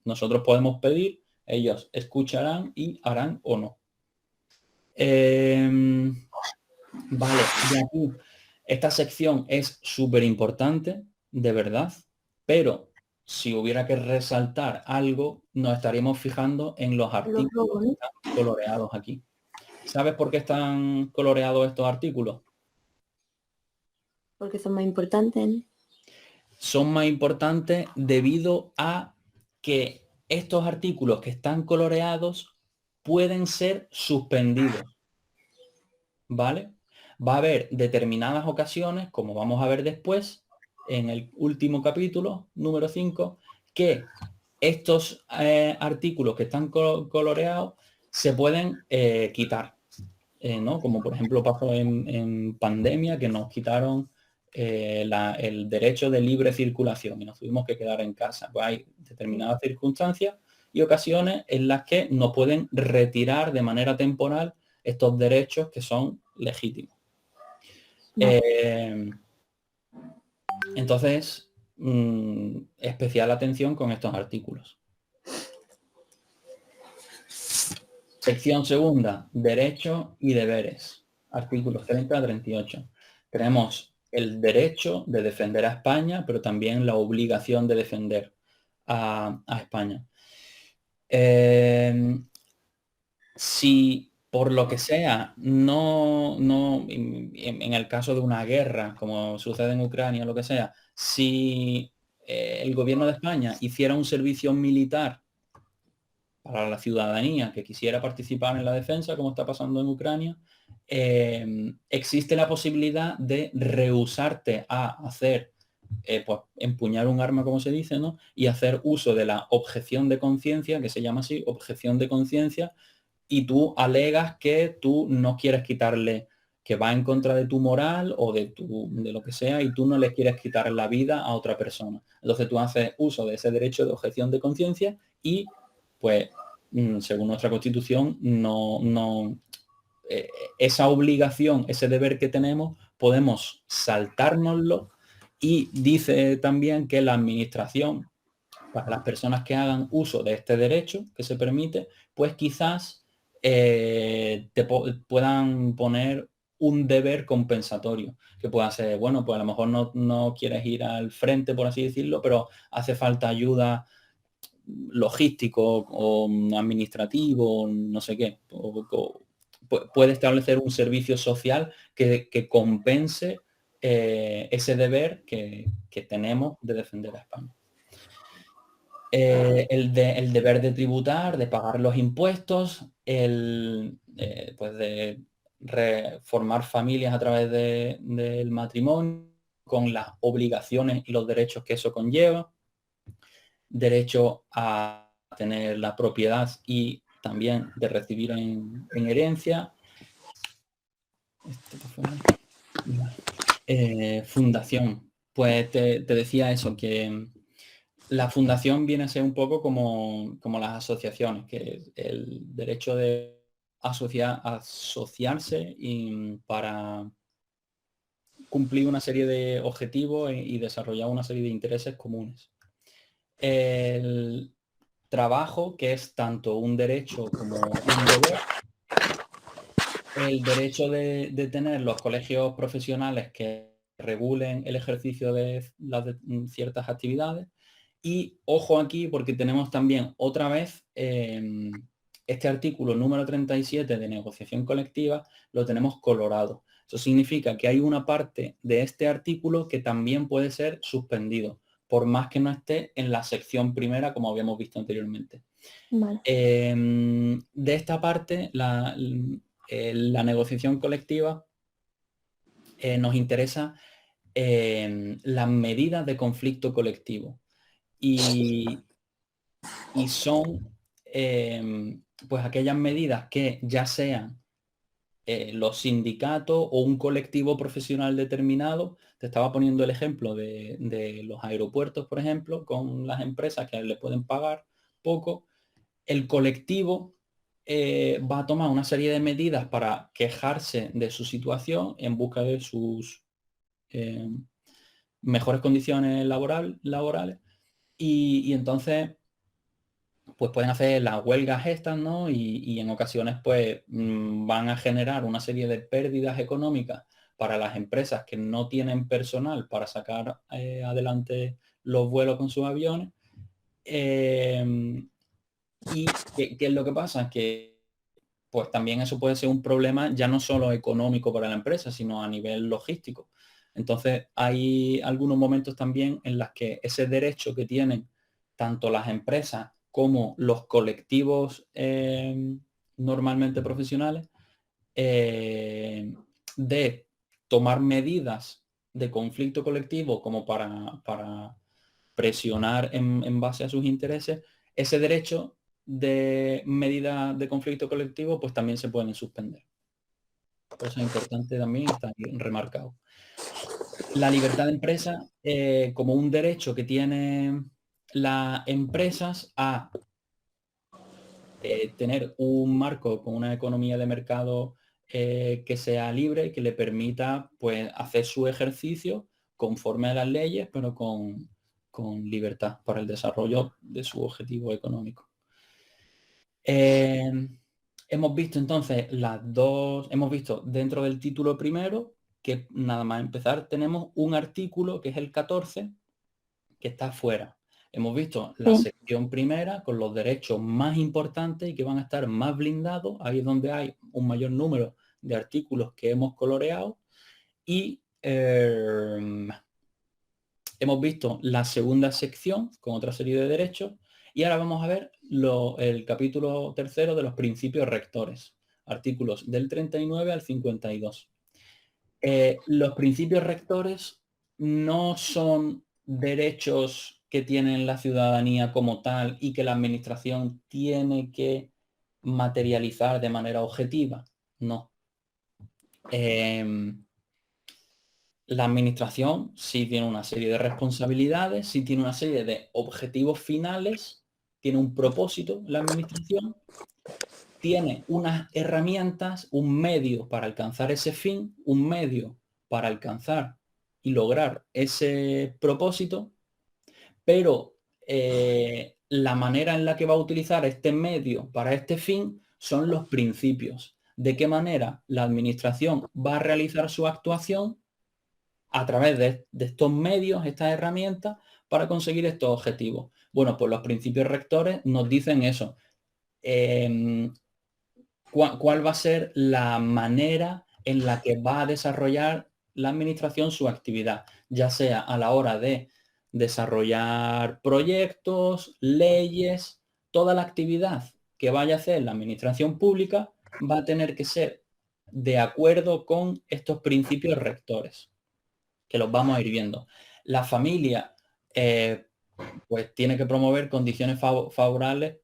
Nosotros podemos pedir, ellos escucharán y harán o no. Vale, y aquí esta sección es súper importante, de verdad, pero si hubiera que resaltar algo, nos estaríamos fijando en los artículos que están coloreados aquí. ¿Sabes por qué están coloreados estos artículos? Porque son más importantes, ¿no? Son más importantes debido a que estos artículos que están coloreados pueden ser suspendidos, ¿vale? Va a haber determinadas ocasiones, como vamos a ver después, en el último capítulo, número 5, que estos artículos que están coloreados se pueden quitar, ¿no? Como por ejemplo pasó en pandemia, que nos quitaron el derecho de libre circulación y nos tuvimos que quedar en casa. Pues hay determinadas circunstancias y ocasiones en las que no pueden retirar de manera temporal estos derechos que son legítimos. Entonces, especial atención con estos artículos. Sección segunda, derechos y deberes. Artículos 30 a 38. Tenemos el derecho de defender a España, pero también la obligación de defender a España. Si por lo que sea, en el caso de una guerra, como sucede en Ucrania, lo que sea, si el gobierno de España hiciera un servicio militar para la ciudadanía que quisiera participar en la defensa, como está pasando en Ucrania, existe la posibilidad de rehusarte a hacer, pues, empuñar un arma, como se dice, ¿no? Y hacer uso de la objeción de conciencia, que se llama así, objeción de conciencia, y tú alegas que tú no quieres quitarle, que va en contra de tu moral o de lo que sea, y tú no le quieres quitar la vida a otra persona. Entonces tú haces uso de ese derecho de objeción de conciencia y, pues, según nuestra constitución, esa obligación, ese deber que tenemos, podemos saltárnoslo, y dice también que la administración, para las personas que hagan uso de este derecho que se permite, pues quizás puedan poner un deber compensatorio, que pueda ser, bueno, pues a lo mejor no quieres ir al frente, por así decirlo, pero hace falta ayuda logístico o administrativo, no sé qué. Puede establecer un servicio social que compense ese deber que tenemos de defender a España. El deber de tributar, de pagar los impuestos, pues de formar familias a través del matrimonio, con las obligaciones y los derechos que eso conlleva, derecho a tener la propiedad y también de recibir en herencia. Fundación. Pues te decía eso, que la fundación viene a ser un poco como las asociaciones, que es el derecho de asociarse para cumplir una serie de objetivos y desarrollar una serie de intereses comunes. El trabajo, que es tanto un derecho como un deber. El derecho de tener los colegios profesionales que regulen el ejercicio de ciertas actividades. Y ojo aquí, porque tenemos también otra vez este artículo número 37 de negociación colectiva, lo tenemos colorado. Eso significa que hay una parte de este artículo que también puede ser suspendido, por más que no esté en la sección primera, como habíamos visto anteriormente. Vale. De esta parte, la negociación colectiva nos interesa las medidas de conflicto colectivo, y son pues aquellas medidas que ya sean los sindicatos o un colectivo profesional determinado. Te estaba poniendo el ejemplo de los aeropuertos, por ejemplo, con las empresas que le pueden pagar poco. El colectivo va a tomar una serie de medidas para quejarse de su situación en busca de sus eh, mejores condiciones laborales, y entonces pues pueden hacer las huelgas estas, ¿no? Y en ocasiones pues van a generar una serie de pérdidas económicas para las empresas que no tienen personal para sacar adelante los vuelos con sus aviones. ¿Y qué es lo que pasa? Que pues también eso puede ser un problema ya no solo económico para la empresa, sino a nivel logístico. Entonces hay algunos momentos también en los que ese derecho que tienen tanto las empresas como los colectivos normalmente profesionales, de tomar medidas de conflicto colectivo como para presionar en base a sus intereses, ese derecho de medida de conflicto colectivo pues también se pueden suspender. Por eso es importante también, está bien remarcado. La libertad de empresa como un derecho que tienen las empresas a tener un marco con una economía de mercado que sea libre, que le permita pues hacer su ejercicio conforme a las leyes, pero con libertad para el desarrollo de su objetivo económico. Hemos visto entonces hemos visto dentro del título primero, que nada más empezar tenemos un artículo que es el 14, que está fuera. Hemos visto la sección primera con los derechos más importantes y que van a estar más blindados. Ahí es donde hay un mayor número de artículos que hemos coloreado. Y hemos visto la segunda sección con otra serie de derechos. Y ahora vamos a ver el capítulo tercero de los principios rectores. Artículos del 39 al 52. Los principios rectores no son derechos que tienen la ciudadanía como tal y que la administración tiene que materializar de manera objetiva. No. La administración sí tiene una serie de responsabilidades, sí tiene una serie de objetivos finales, tiene un propósito la administración, tiene unas herramientas, un medio para alcanzar ese fin, un medio para alcanzar y lograr ese propósito, pero la manera en la que va a utilizar este medio para este fin son los principios. De qué manera la administración va a realizar su actuación a través de estos medios, estas herramientas, para conseguir estos objetivos. Bueno, pues los principios rectores nos dicen eso. ¿Cuál va a ser la manera en la que va a desarrollar la administración su actividad? Ya sea a la hora de desarrollar proyectos, leyes, toda la actividad que vaya a hacer la administración pública va a tener que ser de acuerdo con estos principios rectores, que los vamos a ir viendo. La familia pues tiene que promover condiciones favorables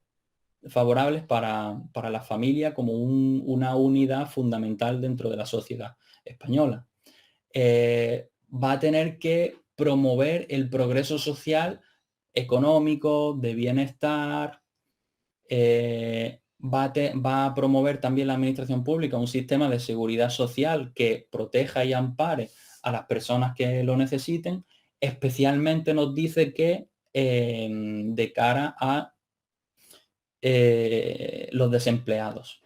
para la familia como una unidad fundamental dentro de la sociedad española. Va a tener que promover el progreso social, económico, de bienestar. Va a promover también la administración pública un sistema de seguridad social que proteja y ampare a las personas que lo necesiten. Especialmente nos dice que de cara a los desempleados.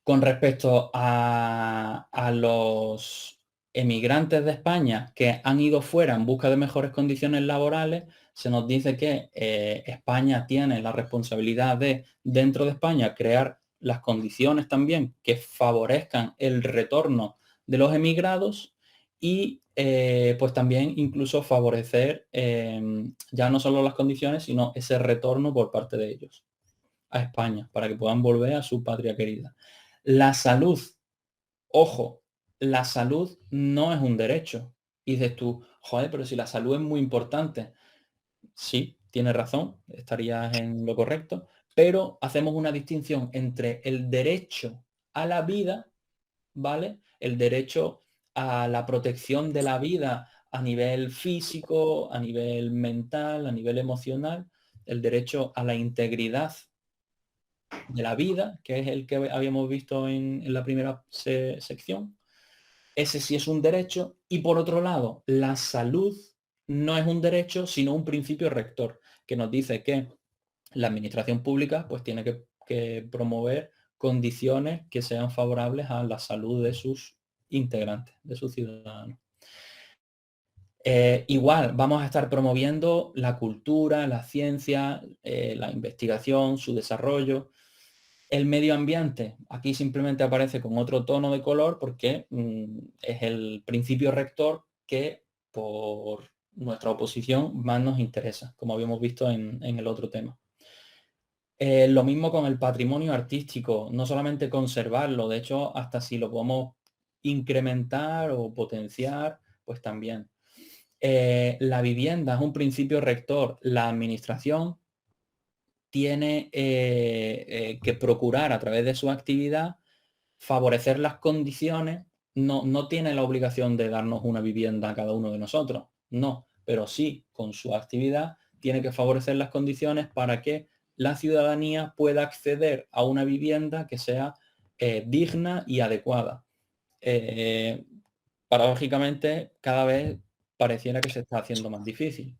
Con respecto a los emigrantes de España que han ido fuera en busca de mejores condiciones laborales, se nos dice que España tiene la responsabilidad de, dentro de España, crear las condiciones también que favorezcan el retorno de los emigrados y pues también incluso favorecer ya no solo las condiciones, sino ese retorno por parte de ellos a España, para que puedan volver a su patria querida. La salud, ojo, la salud no es un derecho. Y dices tú, joder, pero si la salud es muy importante. Sí, tienes razón, estarías en lo correcto, pero hacemos una distinción entre el derecho a la vida, ¿vale? El derecho a la protección de la vida a nivel físico, a nivel mental, a nivel emocional, el derecho a la integridad de la vida, que es el que habíamos visto en la primera sección. Ese sí es un derecho. Y por otro lado, la salud no es un derecho, sino un principio rector, que nos dice que la administración pública pues tiene que promover condiciones que sean favorables a la salud de sus integrantes, de sus ciudadanos. Igual, vamos a estar promoviendo la cultura, la ciencia, la investigación, su desarrollo. El medio ambiente, aquí simplemente aparece con otro tono de color porque es el principio rector que por nuestra oposición más nos interesa, como habíamos visto en el otro tema. Lo mismo con el patrimonio artístico, no solamente conservarlo, de hecho, hasta si lo podemos incrementar o potenciar, pues también. La vivienda es un principio rector, la administración tiene que procurar a través de su actividad favorecer las condiciones. No tiene la obligación de darnos una vivienda a cada uno de nosotros, no, pero sí con su actividad tiene que favorecer las condiciones para que la ciudadanía pueda acceder a una vivienda que sea digna y adecuada. Paradójicamente, cada vez pareciera que se está haciendo más difícil.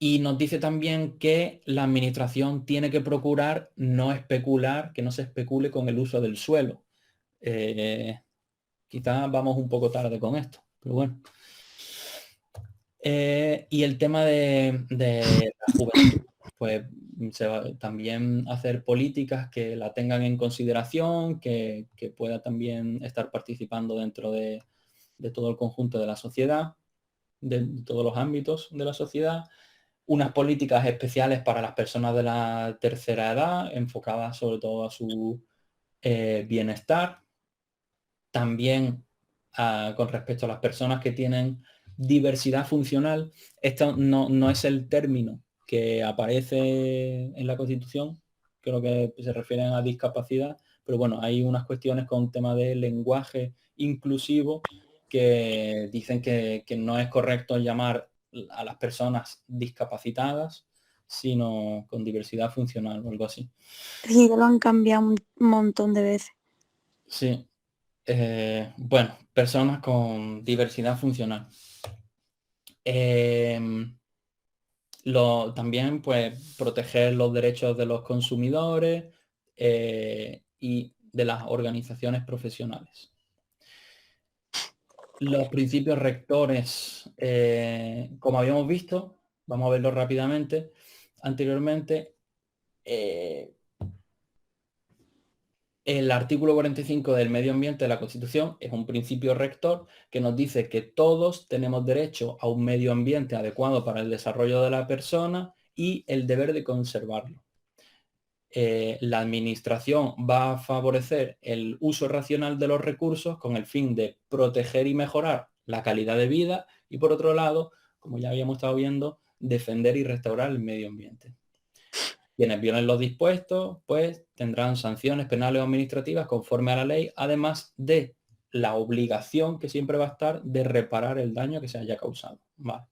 Y nos dice también que la administración tiene que procurar no especular, que no se especule con el uso del suelo. Quizás vamos un poco tarde con esto, pero bueno. Y el tema de la juventud, pues se va también hacer políticas que la tengan en consideración, que pueda también estar participando dentro de todo el conjunto de la sociedad, de todos los ámbitos de la sociedad. Unas políticas especiales para las personas de la tercera edad, enfocadas sobre todo a su bienestar. También con respecto a las personas que tienen diversidad funcional, esto no es el término que aparece en la Constitución, creo que se refieren a discapacidad, pero bueno, hay unas cuestiones con tema de lenguaje inclusivo que dicen que no es correcto llamar a las personas discapacitadas, sino con diversidad funcional o algo así. Sí, lo han cambiado un montón de veces. Sí. Bueno, personas con diversidad funcional. También, pues, proteger los derechos de los consumidores y de las organizaciones profesionales. Los principios rectores, como habíamos visto, vamos a verlo rápidamente, anteriormente, el artículo 45 del medio ambiente de la Constitución es un principio rector que nos dice que todos tenemos derecho a un medio ambiente adecuado para el desarrollo de la persona y el deber de conservarlo. La administración va a favorecer el uso racional de los recursos con el fin de proteger y mejorar la calidad de vida y, por otro lado, como ya habíamos estado viendo, defender y restaurar el medio ambiente. Quienes violen los dispuestos, pues tendrán sanciones penales o administrativas conforme a la ley, además de la obligación que siempre va a estar de reparar el daño que se haya causado. Vale.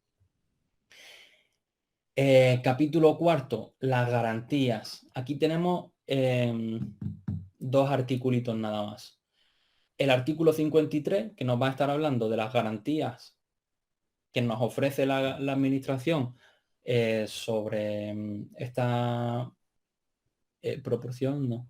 Capítulo cuarto, las garantías. Aquí tenemos dos articulitos nada más. El artículo 53, que nos va a estar hablando de las garantías que nos ofrece la administración sobre esta proporción, no,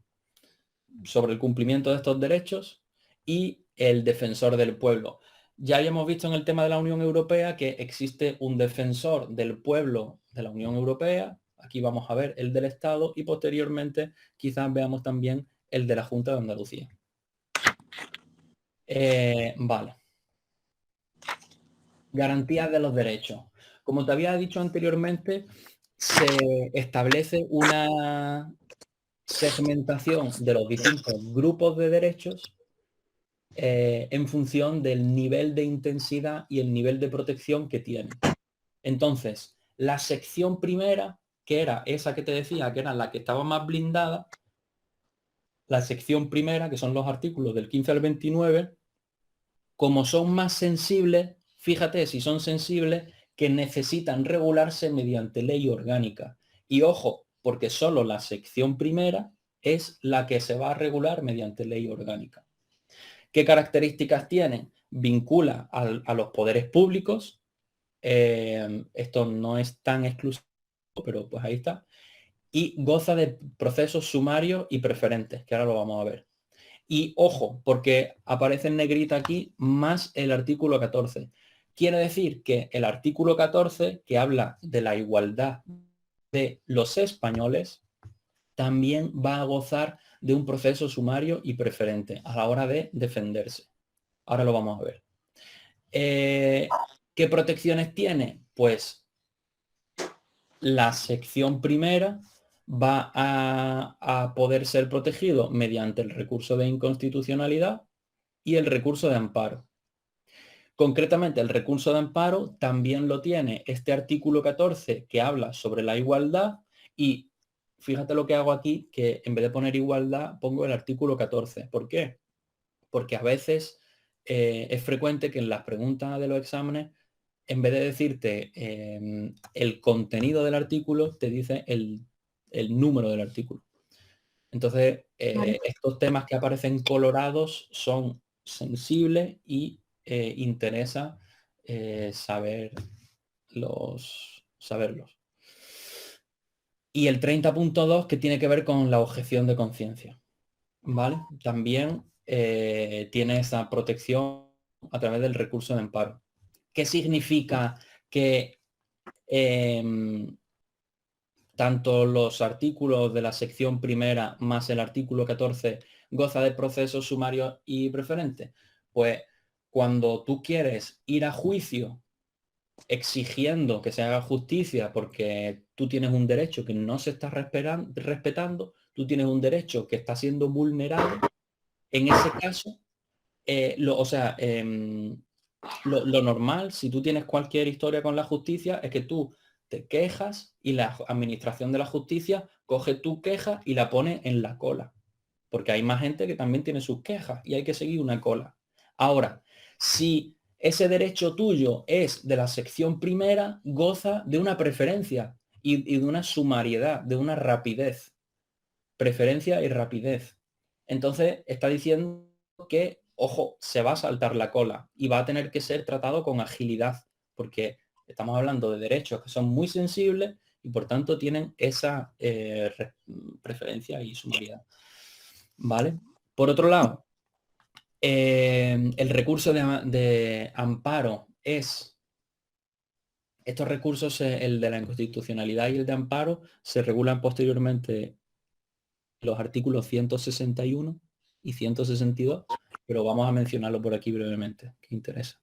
sobre el cumplimiento de estos derechos, y el defensor del pueblo. Ya habíamos visto en el tema de la Unión Europea que existe un defensor del pueblo de la Unión Europea. Aquí vamos a ver el del Estado y posteriormente quizás veamos también el de la Junta de Andalucía. Vale. Garantías de los derechos. Como te había dicho anteriormente, se establece una segmentación de los distintos grupos de derechos en función del nivel de intensidad y el nivel de protección que tiene. Entonces, la sección primera, que era esa que te decía, que era la que estaba más blindada, la sección primera, que son los artículos del 15 al 29, como son más sensibles, fíjate si son sensibles, que necesitan regularse mediante ley orgánica. Y ojo, porque solo la sección primera es la que se va a regular mediante ley orgánica. ¿Qué características tiene? Vincula a los poderes públicos. Esto no es tan exclusivo, pero pues ahí está. Y goza de procesos sumarios y preferentes, que ahora lo vamos a ver. Y ojo, porque aparece en negrita aquí más el artículo 14. Quiere decir que el artículo 14, que habla de la igualdad de los españoles, también va a gozar de un proceso sumario y preferente a la hora de defenderse. Ahora lo vamos a ver. ¿Qué protecciones tiene? Pues la sección primera va a poder ser protegido mediante el recurso de inconstitucionalidad y el recurso de amparo. Concretamente, el recurso de amparo también lo tiene este artículo 14 que habla sobre la igualdad y fíjate lo que hago aquí, que en vez de poner igualdad pongo el artículo 14. ¿Por qué? Porque a veces es frecuente que en las preguntas de los exámenes, en vez de decirte el contenido del artículo, te dice el número del artículo. Entonces, Vale. estos temas que aparecen colorados son sensibles y interesa saberlos. Y el 30.2 que tiene que ver con la objeción de conciencia. ¿Vale? También tiene esa protección a través del recurso de amparo. ¿Qué significa que tanto los artículos de la sección primera más el artículo 14 goza de procesos sumarios y preferentes? Pues cuando tú quieres ir a juicio exigiendo que se haga justicia porque tú tienes un derecho que no se está respetando, tú tienes un derecho que está siendo vulnerado, en ese caso, lo normal, si tú tienes cualquier historia con la justicia, es que tú te quejas y la administración de la justicia coge tu queja y la pone en la cola. Porque hay más gente que también tiene sus quejas y hay que seguir una cola. Ahora, si ese derecho tuyo es de la sección primera, goza de una preferencia. y de una sumariedad, de una rapidez, preferencia y rapidez. Entonces está diciendo que, ojo, se va a saltar la cola y va a tener que ser tratado con agilidad, porque estamos hablando de derechos que son muy sensibles y por tanto tienen esa preferencia y sumariedad. ¿Vale? Por otro lado, el recurso de amparo es... Estos recursos, el de la inconstitucionalidad y el de amparo, se regulan posteriormente los artículos 161 y 162, pero vamos a mencionarlo por aquí brevemente, que interesa.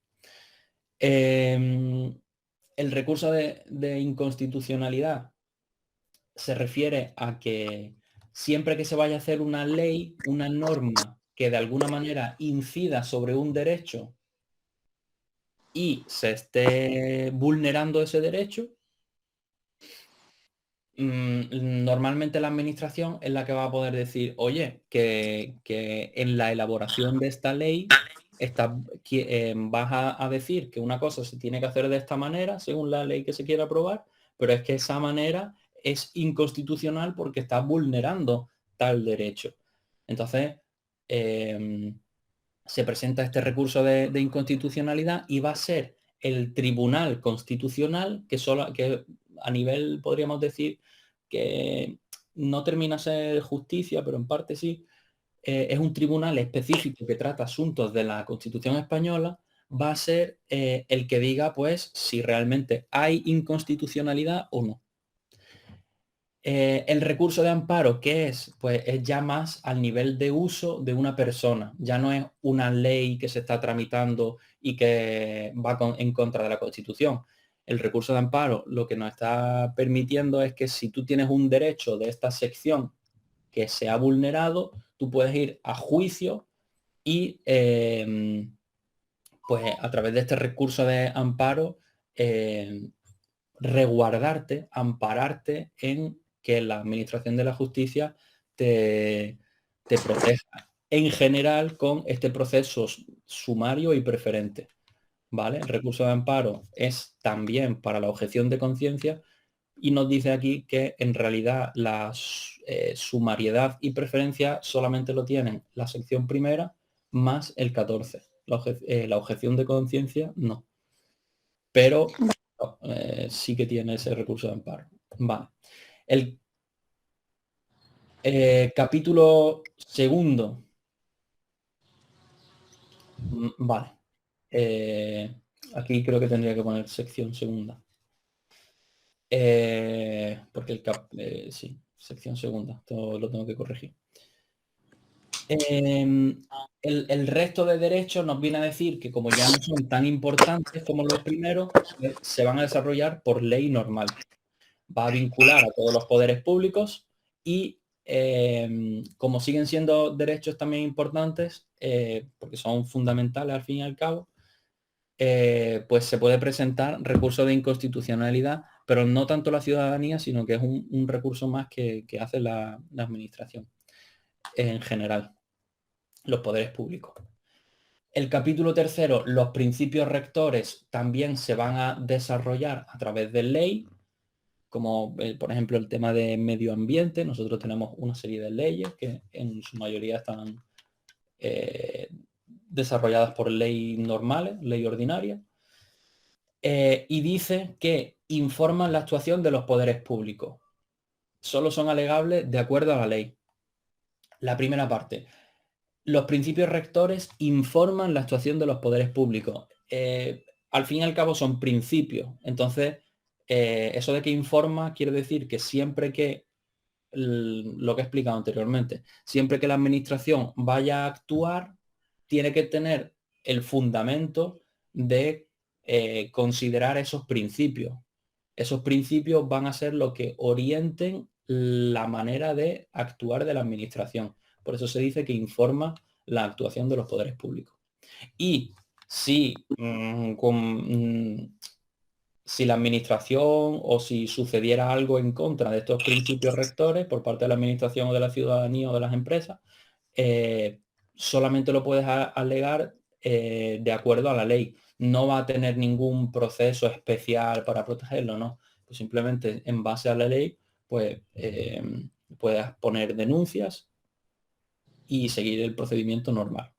El recurso de inconstitucionalidad se refiere a que siempre que se vaya a hacer una ley, una norma que de alguna manera incida sobre un derecho y se esté vulnerando ese derecho, normalmente la administración es la que va a poder decir, oye, que en la elaboración de esta ley vas a decir que una cosa se tiene que hacer de esta manera, según la ley que se quiera aprobar, pero es que esa manera es inconstitucional porque está vulnerando tal derecho. Entonces, se presenta este recurso de inconstitucionalidad y va a ser el Tribunal Constitucional que a nivel, podríamos decir, que no termina a ser justicia, pero en parte sí, es un tribunal específico que trata asuntos de la Constitución española, va a ser el que diga, pues, si realmente hay inconstitucionalidad o no. El recurso de amparo, ¿qué es? Pues es ya más al nivel de uso de una persona. Ya no es una ley que se está tramitando y que va en contra de la Constitución. El recurso de amparo lo que nos está permitiendo es que si tú tienes un derecho de esta sección que se ha vulnerado, tú puedes ir a juicio y pues a través de este recurso de amparo resguardarte, ampararte en que la administración de la justicia te proteja en general con este proceso sumario y preferente. ¿Vale? El recurso de amparo es también para la objeción de conciencia y nos dice aquí que en realidad la sumariedad y preferencia solamente lo tienen la sección primera más el 14. La objeción de conciencia no. Pero sí que tiene ese recurso de amparo. Vale. El capítulo segundo. Vale. Aquí creo que tendría que poner sección segunda. Porque sí, sección segunda. Esto lo tengo que corregir. El resto de derechos nos viene a decir que como ya no son tan importantes como los primeros, se van a desarrollar por ley normal. Va a vincular a todos los poderes públicos y como siguen siendo derechos también importantes, porque son fundamentales al fin y al cabo, pues se puede presentar recurso de inconstitucionalidad, pero no tanto la ciudadanía, sino que es un recurso más que hace la administración en general, los poderes públicos. El capítulo tercero, los principios rectores también se van a desarrollar a través de ley, como por ejemplo el tema de medio ambiente. Nosotros tenemos una serie de leyes que en su mayoría están desarrolladas por ley normales, ley ordinaria, y dice que informan la actuación de los poderes públicos. Solo son alegables de acuerdo a la ley. La primera parte. Los principios rectores informan la actuación de los poderes públicos. Al fin y al cabo son principios. Entonces, eso de que informa quiere decir que siempre que, lo que he explicado anteriormente, siempre que la administración vaya a actuar, tiene que tener el fundamento de considerar esos principios. Esos principios van a ser lo que orienten la manera de actuar de la administración. Por eso se dice que informa la actuación de los poderes públicos. Y si, si la administración o si sucediera algo en contra de estos principios rectores por parte de la administración o de la ciudadanía o de las empresas, solamente lo puedes alegar de acuerdo a la ley. No va a tener ningún proceso especial para protegerlo, ¿no? pues simplemente en base a la ley, pues puedes poner denuncias y seguir el procedimiento normal.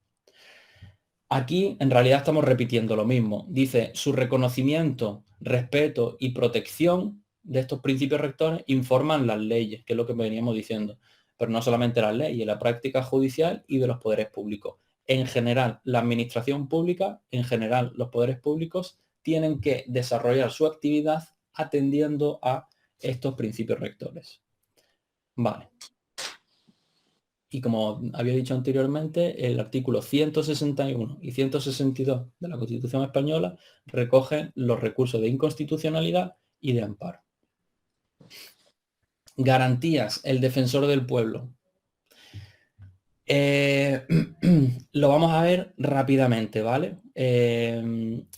Aquí en realidad estamos repitiendo lo mismo. Dice, su reconocimiento, respeto y protección de estos principios rectores informan las leyes, que es lo que veníamos diciendo. Pero no solamente las leyes, la práctica judicial y de los poderes públicos. En general, la administración pública, en general, los poderes públicos tienen que desarrollar su actividad atendiendo a estos principios rectores. Vale. Y como había dicho anteriormente, el artículo 161 y 162 de la Constitución española recogen los recursos de inconstitucionalidad y de amparo. Garantías, el defensor del pueblo. Lo vamos a ver rápidamente, ¿vale?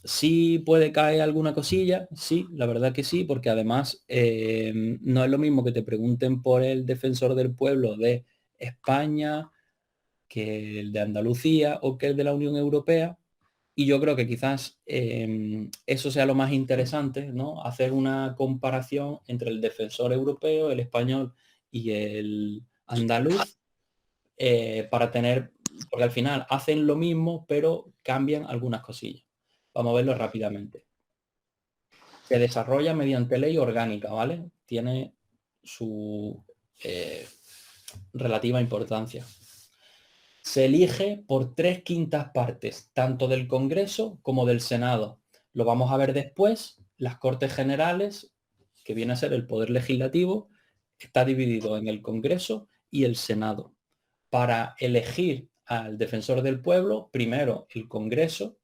Sí puede caer alguna cosilla, sí, la verdad que sí, porque además no es lo mismo que te pregunten por el defensor del pueblo de España, que el de Andalucía o que el de la Unión Europea. Y yo creo que quizás eso sea lo más interesante, ¿no? Hacer una comparación entre el defensor europeo, el español y el andaluz, para tener, porque al final hacen lo mismo, pero cambian algunas cosillas. Vamos a verlo rápidamente. Se desarrolla mediante ley orgánica, ¿vale? Tiene su relativa importancia. Se elige por 3/5 partes, tanto del Congreso como del Senado. Lo vamos a ver después. Las Cortes Generales, que viene a ser el Poder Legislativo, está dividido en el Congreso y el Senado. Para elegir al defensor del pueblo, primero el Congreso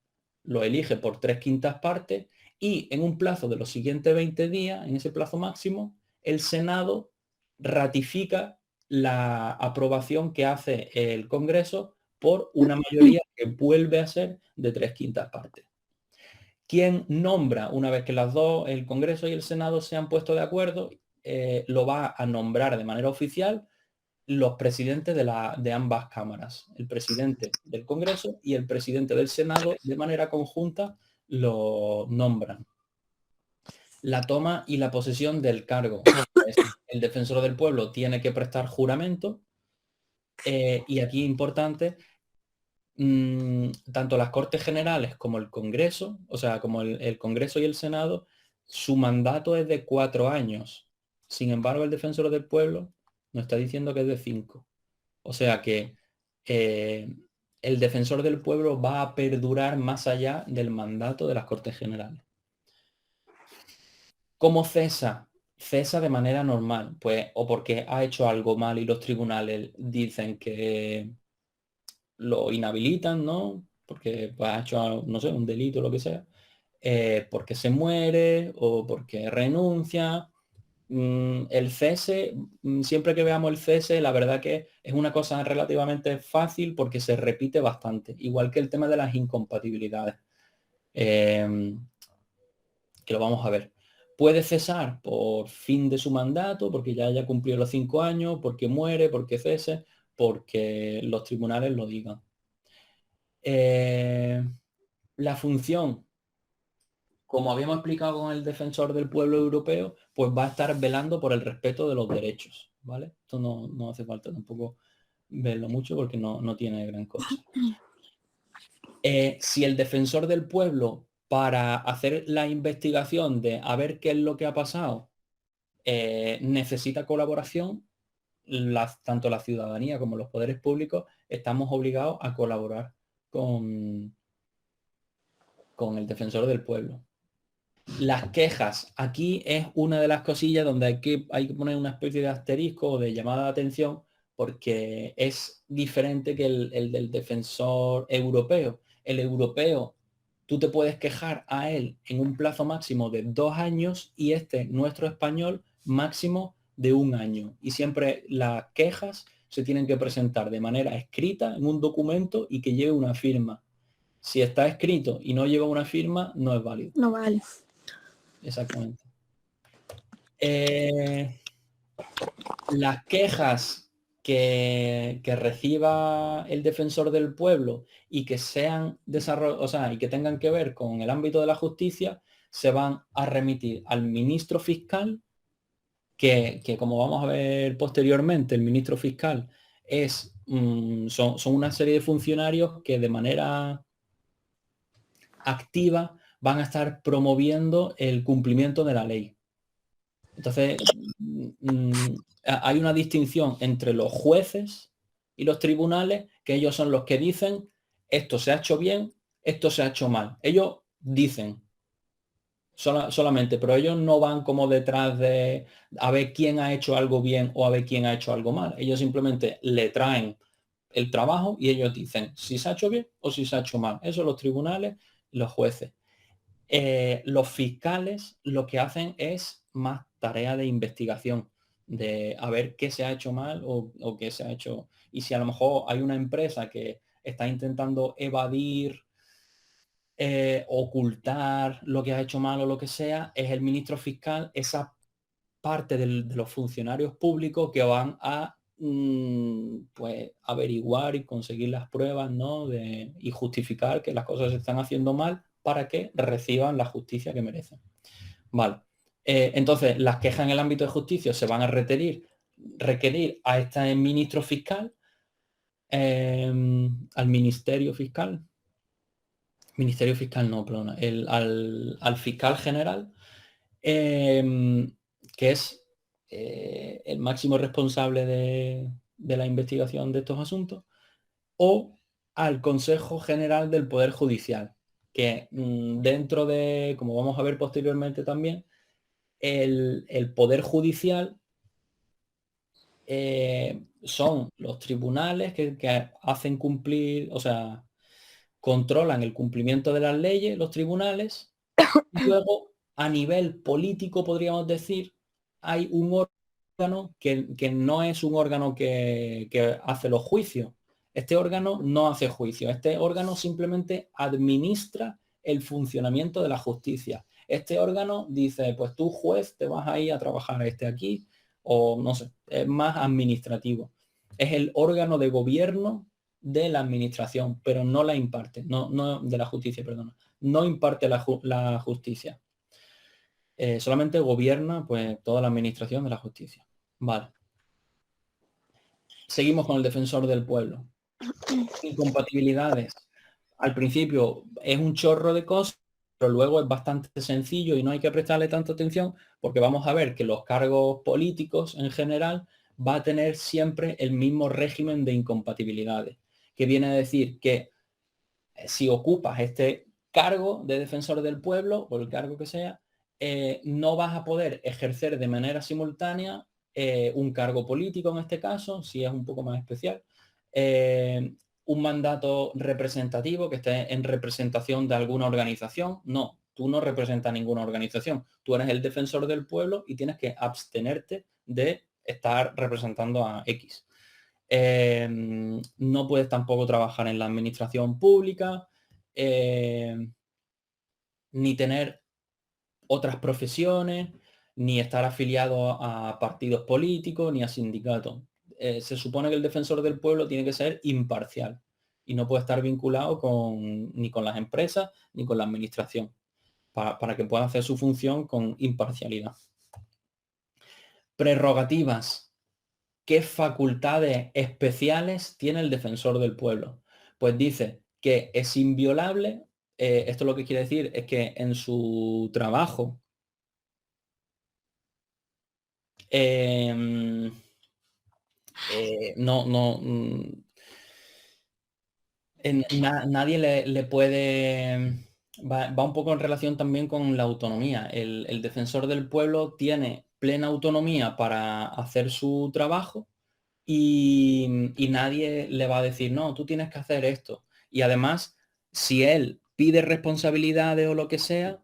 lo elige por 3/5 partes y en un plazo de los siguientes 20 días, en ese plazo máximo, el Senado ratifica la aprobación que hace el Congreso por una mayoría que vuelve a ser de 3/5 partes. ¿Quién nombra, una vez que las dos, el Congreso y el Senado se han puesto de acuerdo, lo va a nombrar de manera oficial los presidentes de ambas cámaras? El presidente del Congreso y el presidente del Senado de manera conjunta lo nombran. La toma y la posesión del cargo. El defensor del pueblo tiene que prestar juramento y aquí importante, tanto las Cortes Generales como el Congreso, o sea, como el Congreso y el Senado, su mandato es de 4 años. Sin embargo, el defensor del pueblo nos está diciendo que es de 5. O sea que el defensor del pueblo va a perdurar más allá del mandato de las Cortes Generales. ¿Cómo cesa? Cesa de manera normal, pues o porque ha hecho algo mal y los tribunales dicen que lo inhabilitan, ¿no? Porque pues, ha hecho, no sé, un delito o lo que sea, porque se muere o porque renuncia. El cese, siempre que veamos el cese, la verdad que es una cosa relativamente fácil porque se repite bastante, igual que el tema de las incompatibilidades, que lo vamos a ver. Puede cesar por fin de su mandato, porque ya haya cumplido los 5 años, porque muere, porque cese, porque los tribunales lo digan. La función, como habíamos explicado con el defensor del pueblo europeo, pues va a estar velando por el respeto de los derechos, ¿vale? Esto no hace falta tampoco verlo mucho porque no tiene gran cosa. Si el defensor del pueblo, para hacer la investigación de a ver qué es lo que ha pasado, necesita colaboración, tanto la ciudadanía como los poderes públicos estamos obligados a colaborar con el defensor del pueblo. Las quejas, aquí es una de las cosillas donde hay que poner una especie de asterisco o de llamada de atención porque es diferente que el del defensor europeo. El europeo, tú te puedes quejar a él en un plazo máximo de 2 años y nuestro español, máximo de 1 año. Y siempre las quejas se tienen que presentar de manera escrita en un documento y que lleve una firma. Si está escrito y no lleva una firma, no es válido. No vale. Exactamente. Las quejas que reciba el defensor del pueblo y que sean o sea, y que tengan que ver con el ámbito de la justicia, se van a remitir al ministro fiscal, que como vamos a ver posteriormente, el ministro fiscal son una serie de funcionarios que de manera activa van a estar promoviendo el cumplimiento de la ley. Entonces, hay una distinción entre los jueces y los tribunales, que ellos son los que dicen esto se ha hecho bien, esto se ha hecho mal. Ellos dicen solamente, pero ellos no van como detrás de a ver quién ha hecho algo bien o a ver quién ha hecho algo mal. Ellos simplemente le traen el trabajo y ellos dicen si se ha hecho bien o si se ha hecho mal. Eso los tribunales y los jueces. Los fiscales lo que hacen es más tarea de investigación, de a ver qué se ha hecho mal o qué se ha hecho. Y si a lo mejor hay una empresa que está intentando evadir, ocultar lo que ha hecho mal o lo que sea, es el ministro fiscal, esa parte de los funcionarios públicos que van a pues averiguar y conseguir las pruebas, ¿no? Y justificar que las cosas se están haciendo mal para que reciban la justicia que merecen. Vale. Entonces, las quejas en el ámbito de justicia se van a requerir a este ministro fiscal, al Ministerio Fiscal no, perdona, al fiscal general, que es el máximo responsable de la investigación de estos asuntos, o al Consejo General del Poder Judicial, que dentro de, como vamos a ver posteriormente también, el Poder Judicial son los tribunales que hacen cumplir, o sea, controlan el cumplimiento de las leyes, los tribunales, y luego a nivel político, podríamos decir, hay un órgano que no es un órgano que hace los juicios. Este órgano no hace juicio. Este órgano simplemente administra el funcionamiento de la justicia. Este órgano dice, pues tú juez te vas a ir a trabajar aquí, o no sé, es más administrativo. Es el órgano de gobierno de la administración, pero no la imparte, no de la justicia, perdona. No imparte la justicia. Solamente gobierna pues toda la administración de la justicia. Vale. Seguimos con el defensor del pueblo. Incompatibilidades. Al principio es un chorro de cosas, pero luego es bastante sencillo y no hay que prestarle tanta atención porque vamos a ver que los cargos políticos en general va a tener siempre el mismo régimen de incompatibilidades, que viene a decir que si ocupas este cargo de defensor del pueblo o el cargo que sea, no vas a poder ejercer de manera simultánea un cargo político en este caso, si es un poco más especial, un mandato representativo que esté en representación de alguna organización. No, tú no representas ninguna organización. Tú eres el defensor del pueblo y tienes que abstenerte de estar representando a X. No puedes tampoco trabajar en la administración pública, ni tener otras profesiones, ni estar afiliado a partidos políticos, ni a sindicatos. Se supone que el defensor del pueblo tiene que ser imparcial y no puede estar vinculado ni con las empresas ni con la administración, para que pueda hacer su función con imparcialidad. Prerrogativas. ¿Qué facultades especiales tiene el defensor del pueblo? Pues dice que es inviolable. Esto lo que quiere decir es que en su trabajo nadie le puede... Va un poco en relación también con la autonomía. El defensor del pueblo tiene plena autonomía para hacer su trabajo y nadie le va a decir, no, tú tienes que hacer esto. Y además, si él pide responsabilidades o lo que sea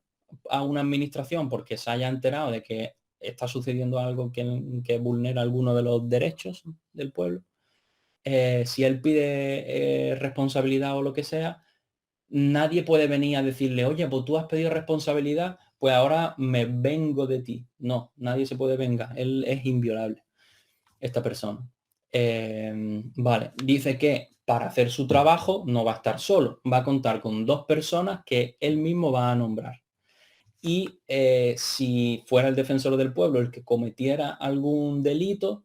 a una administración porque se haya enterado de que está sucediendo algo que vulnera alguno de los derechos del pueblo, si él pide responsabilidad o lo que sea, nadie puede venir a decirle, oye, pues tú has pedido responsabilidad, pues ahora me vengo de ti. No, nadie se puede vengar. Él es inviolable, esta persona. Vale, dice que para hacer su trabajo no va a estar solo, va a contar con 2 personas que él mismo va a nombrar. Y si fuera el defensor del pueblo el que cometiera algún delito,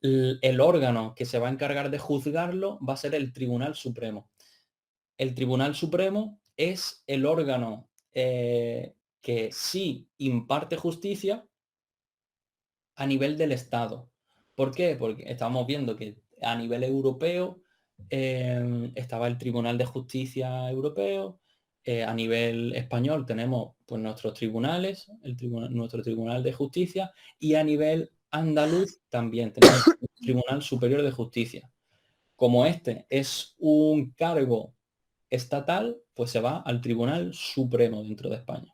el órgano que se va a encargar de juzgarlo va a ser el Tribunal Supremo. El Tribunal Supremo es el órgano que sí imparte justicia a nivel del Estado. ¿Por qué? Porque estamos viendo que a nivel europeo estaba el Tribunal de Justicia Europeo, a nivel español tenemos pues nuestros tribunales, nuestro Tribunal de Justicia, y a nivel andaluz también tenemos el Tribunal Superior de Justicia. Como este es un cargo estatal, pues se va al Tribunal Supremo dentro de España.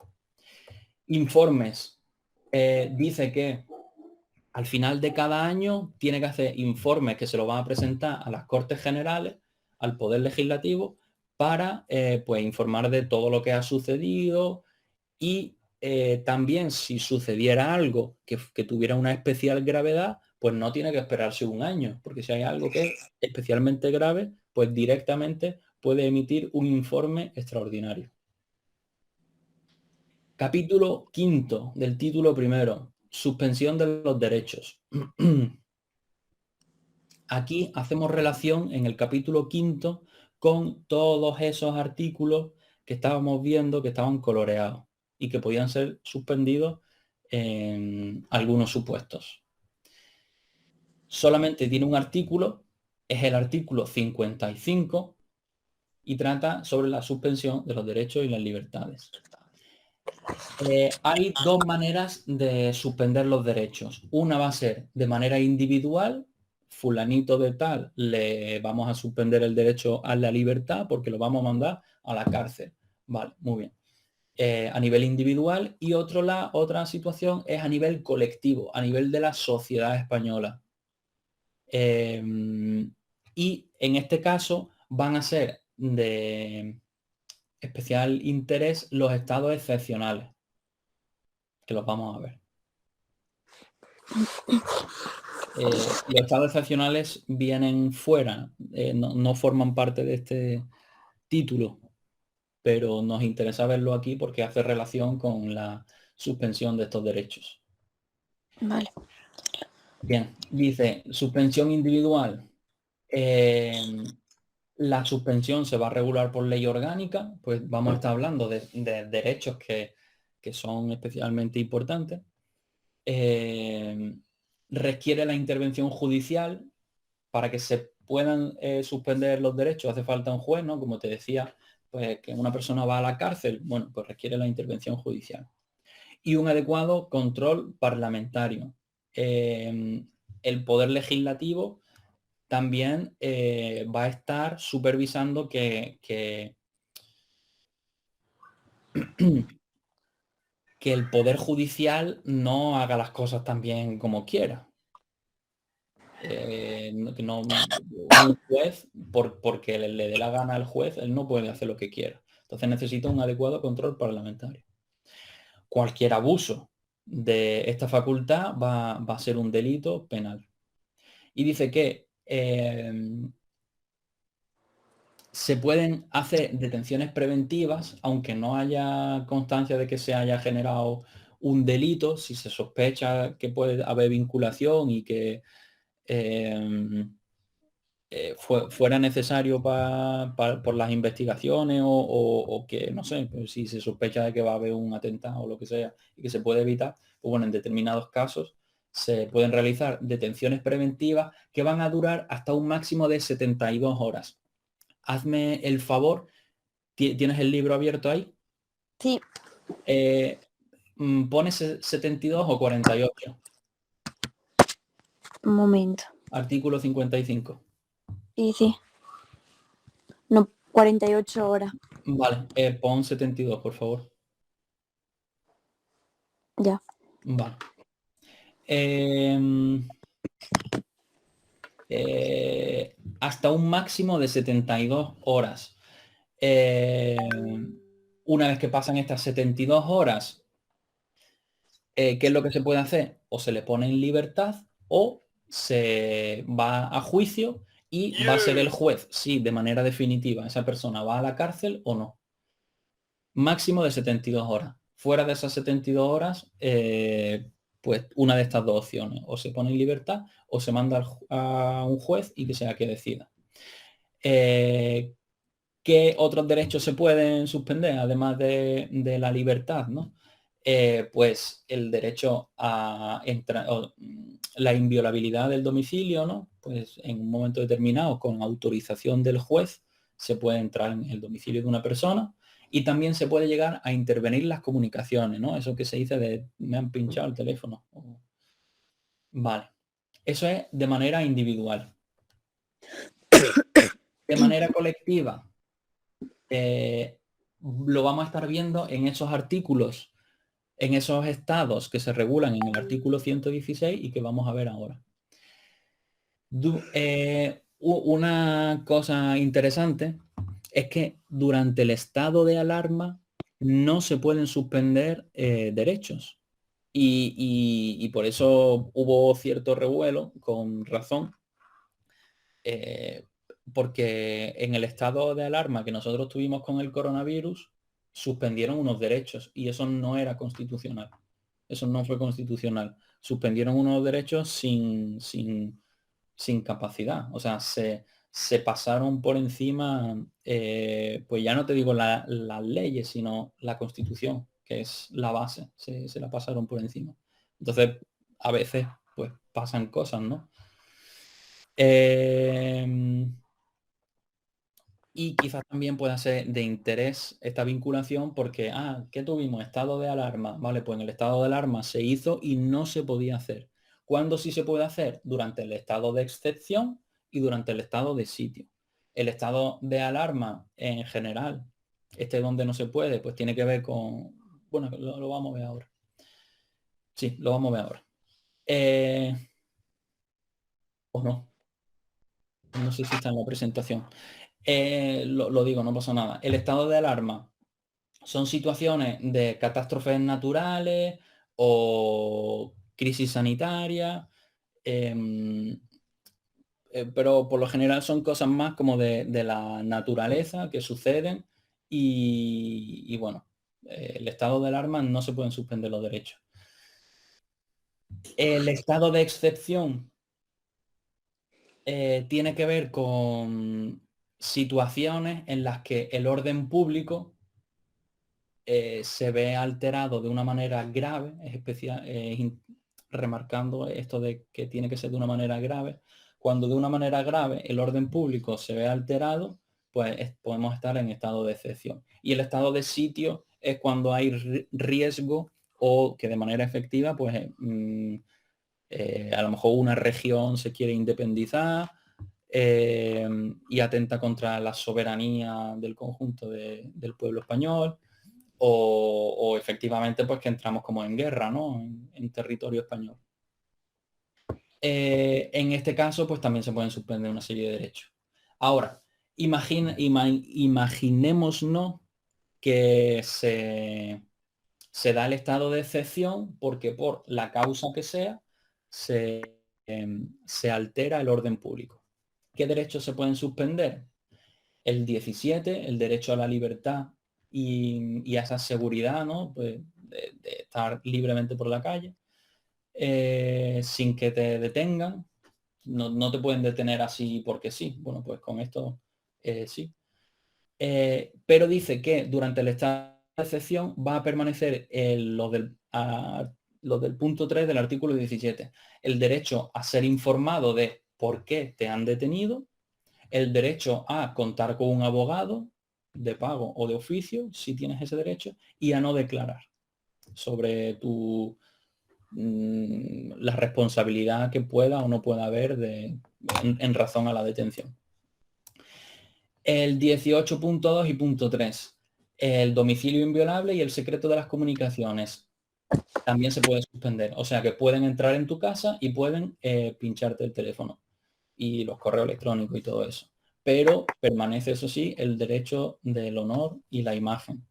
Informes. Dice que al final de cada año tiene que hacer informes que se lo van a presentar a las Cortes Generales, al Poder Legislativo, para pues informar de todo lo que ha sucedido y también si sucediera algo que tuviera una especial gravedad, pues no tiene que esperarse un año, porque si hay algo que es especialmente grave, pues directamente puede emitir un informe extraordinario. Capítulo quinto del título primero, suspensión de los derechos. Aquí hacemos relación en el capítulo quinto con todos esos artículos que estábamos viendo que estaban coloreados y que podían ser suspendidos en algunos supuestos. Solamente tiene un artículo, es el artículo 55 y trata sobre la suspensión de los derechos y las libertades. Hay 2 maneras de suspender los derechos. Una va a ser de manera individual, fulanito de tal, le vamos a suspender el derecho a la libertad porque lo vamos a mandar a la cárcel. Vale, muy bien. A nivel individual y otra situación es a nivel colectivo, a nivel de la sociedad española. Y en este caso van a ser de especial interés los estados excepcionales, que los vamos a ver. Los estados excepcionales vienen fuera, no forman parte de este título, pero nos interesa verlo aquí porque hace relación con la suspensión de estos derechos. Vale. Bien, dice suspensión individual. La suspensión se va a regular por ley orgánica, pues vamos a estar hablando de derechos que son especialmente importantes. Requiere la intervención judicial para que se puedan suspender los derechos. Hace falta un juez, ¿no? Como te decía, pues que una persona va a la cárcel, bueno, pues requiere la intervención judicial. Y un adecuado control parlamentario. El poder legislativo también va a estar supervisando que el poder judicial no haga las cosas tan bien como quiera. Un juez, porque le dé la gana al juez, él no puede hacer lo que quiera. Entonces necesita un adecuado control parlamentario. Cualquier abuso de esta facultad va a ser un delito penal. Y dice que se pueden hacer detenciones preventivas, aunque no haya constancia de que se haya generado un delito, si se sospecha que puede haber vinculación y que fuera necesario por las investigaciones o que, no sé, pues si se sospecha de que va a haber un atentado o lo que sea y que se puede evitar, pues bueno, en determinados casos se pueden realizar detenciones preventivas que van a durar hasta un máximo de 72 horas. Hazme el favor, ¿tienes el libro abierto ahí? Sí. ¿Pones 72 o 48? Un momento. Artículo 55. Sí. No, 48 horas. Vale, pon 72, por favor. Ya. Vale. Hasta un máximo de 72 horas. Una vez que pasan estas 72 horas, ¿qué es lo que se puede hacer? O se le pone en libertad o se va a juicio y va a ser el juez si de manera definitiva esa persona va a la cárcel o no. Máximo de 72 horas. Fuera de esas 72 horas, pues una de estas dos opciones. O se pone en libertad o se manda a un juez y que sea que decida. ¿Qué otros derechos se pueden suspender además de la libertad, ¿no? Pues el derecho a entrar, la inviolabilidad del domicilio, ¿no? Pues en un momento determinado, con autorización del juez, se puede entrar en el domicilio de una persona y también se puede llegar a intervenir las comunicaciones, ¿no? Eso que se dice de me han pinchado el teléfono. Vale. Eso es de manera individual. De manera colectiva, lo vamos a estar viendo en esos artículos, en esos estados que se regulan en el artículo 116 y que vamos a ver ahora. Una cosa interesante es que durante el estado de alarma no se pueden suspender derechos. Y por eso hubo cierto revuelo, con razón, porque en el estado de alarma que nosotros tuvimos con el coronavirus, suspendieron unos derechos y eso no era constitucional. Eso no fue constitucional. Suspendieron unos derechos sin capacidad. O sea, se pasaron por encima, pues ya no te digo las leyes, sino la Constitución, que es la base. Se la pasaron por encima. Entonces, a veces, pues pasan cosas, ¿no? Y quizás también pueda ser de interés esta vinculación porque, ¿qué tuvimos? Estado de alarma. Vale, pues en el estado de alarma se hizo y no se podía hacer. ¿Cuándo sí se puede hacer? Durante el estado de excepción y durante el estado de sitio. El estado de alarma en general, donde no se puede, pues tiene que ver con... Bueno, lo vamos a ver ahora. Sí, lo vamos a ver ahora. O no. No sé si está en la presentación. Lo digo, no pasa nada. El estado de alarma son situaciones de catástrofes naturales o crisis sanitaria, pero por lo general son cosas más como de la naturaleza que suceden y bueno, el estado de alarma no se pueden suspender los derechos. El estado de excepción tiene que ver con situaciones en las que el orden público se ve alterado de una manera grave, es especial, remarcando esto de que tiene que ser de una manera grave. Cuando de una manera grave el orden público se ve alterado, pues podemos estar en estado de excepción. Y el estado de sitio es cuando hay riesgo o que de manera efectiva, pues a lo mejor una región se quiere independizar y atenta contra la soberanía del conjunto del pueblo español, o efectivamente pues que entramos como en guerra, ¿no? En territorio español. En este caso pues también se pueden suspender una serie de derechos. Ahora, imaginémonos que se da el estado de excepción porque por la causa que sea se altera el orden público. ¿Qué derechos se pueden suspender? El 17, el derecho a la libertad y a esa seguridad, ¿no? Pues de estar libremente por la calle, sin que te detengan. No te pueden detener así porque sí. Bueno, pues con esto sí. Pero dice que durante el estado de excepción va a permanecer lo del punto 3 del artículo 17. El derecho a ser informado de por qué te han detenido, el derecho a contar con un abogado de pago o de oficio, si tienes ese derecho, y a no declarar sobre la responsabilidad que pueda o no pueda haber en razón a la detención. El 18.2 y punto 3, el domicilio inviolable y el secreto de las comunicaciones también se puede suspender. O sea que pueden entrar en tu casa y pueden pincharte el teléfono y los correos electrónicos y todo eso. Pero permanece, eso sí, el derecho del honor y la imagen.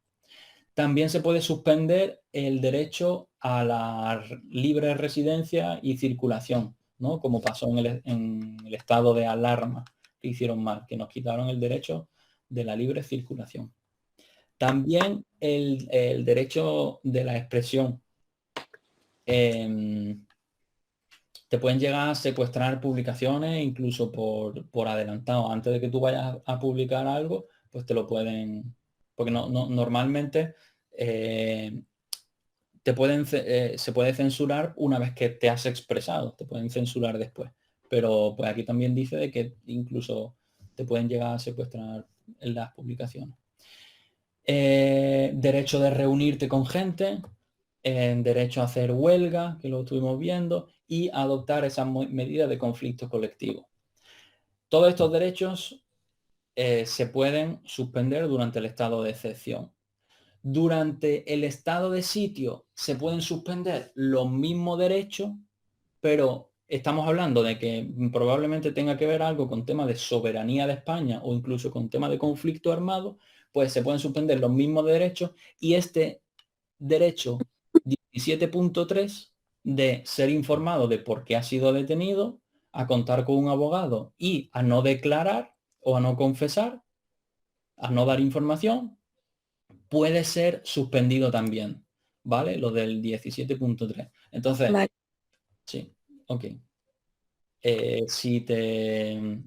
También se puede suspender el derecho a la libre residencia y circulación. ¿no? Como pasó en el estado de alarma que hicieron mal, que nos quitaron el derecho de la libre circulación. También el derecho de la expresión. Te pueden llegar a secuestrar publicaciones incluso por adelantado. Antes de que tú vayas a publicar algo, pues te lo pueden... Porque normalmente se puede censurar una vez que te has expresado. Te pueden censurar después. Pero pues aquí también dice de que incluso te pueden llegar a secuestrar en las publicaciones. Derecho de reunirte con gente, derecho a hacer huelga, que lo estuvimos viendo, y adoptar esas medidas de conflicto colectivo. Todos estos derechos se pueden suspender durante el estado de excepción. Durante el estado de sitio se pueden suspender los mismos derechos, pero estamos hablando de que probablemente tenga que ver algo con temas de soberanía de España o incluso con temas de conflicto armado, pues se pueden suspender los mismos derechos y este derecho 17.3 de ser informado de por qué ha sido detenido, a contar con un abogado y a no declarar o a no confesar, a no dar información, puede ser suspendido también, ¿vale? Lo del 17.3. Entonces, Vale. sí, ok. Si te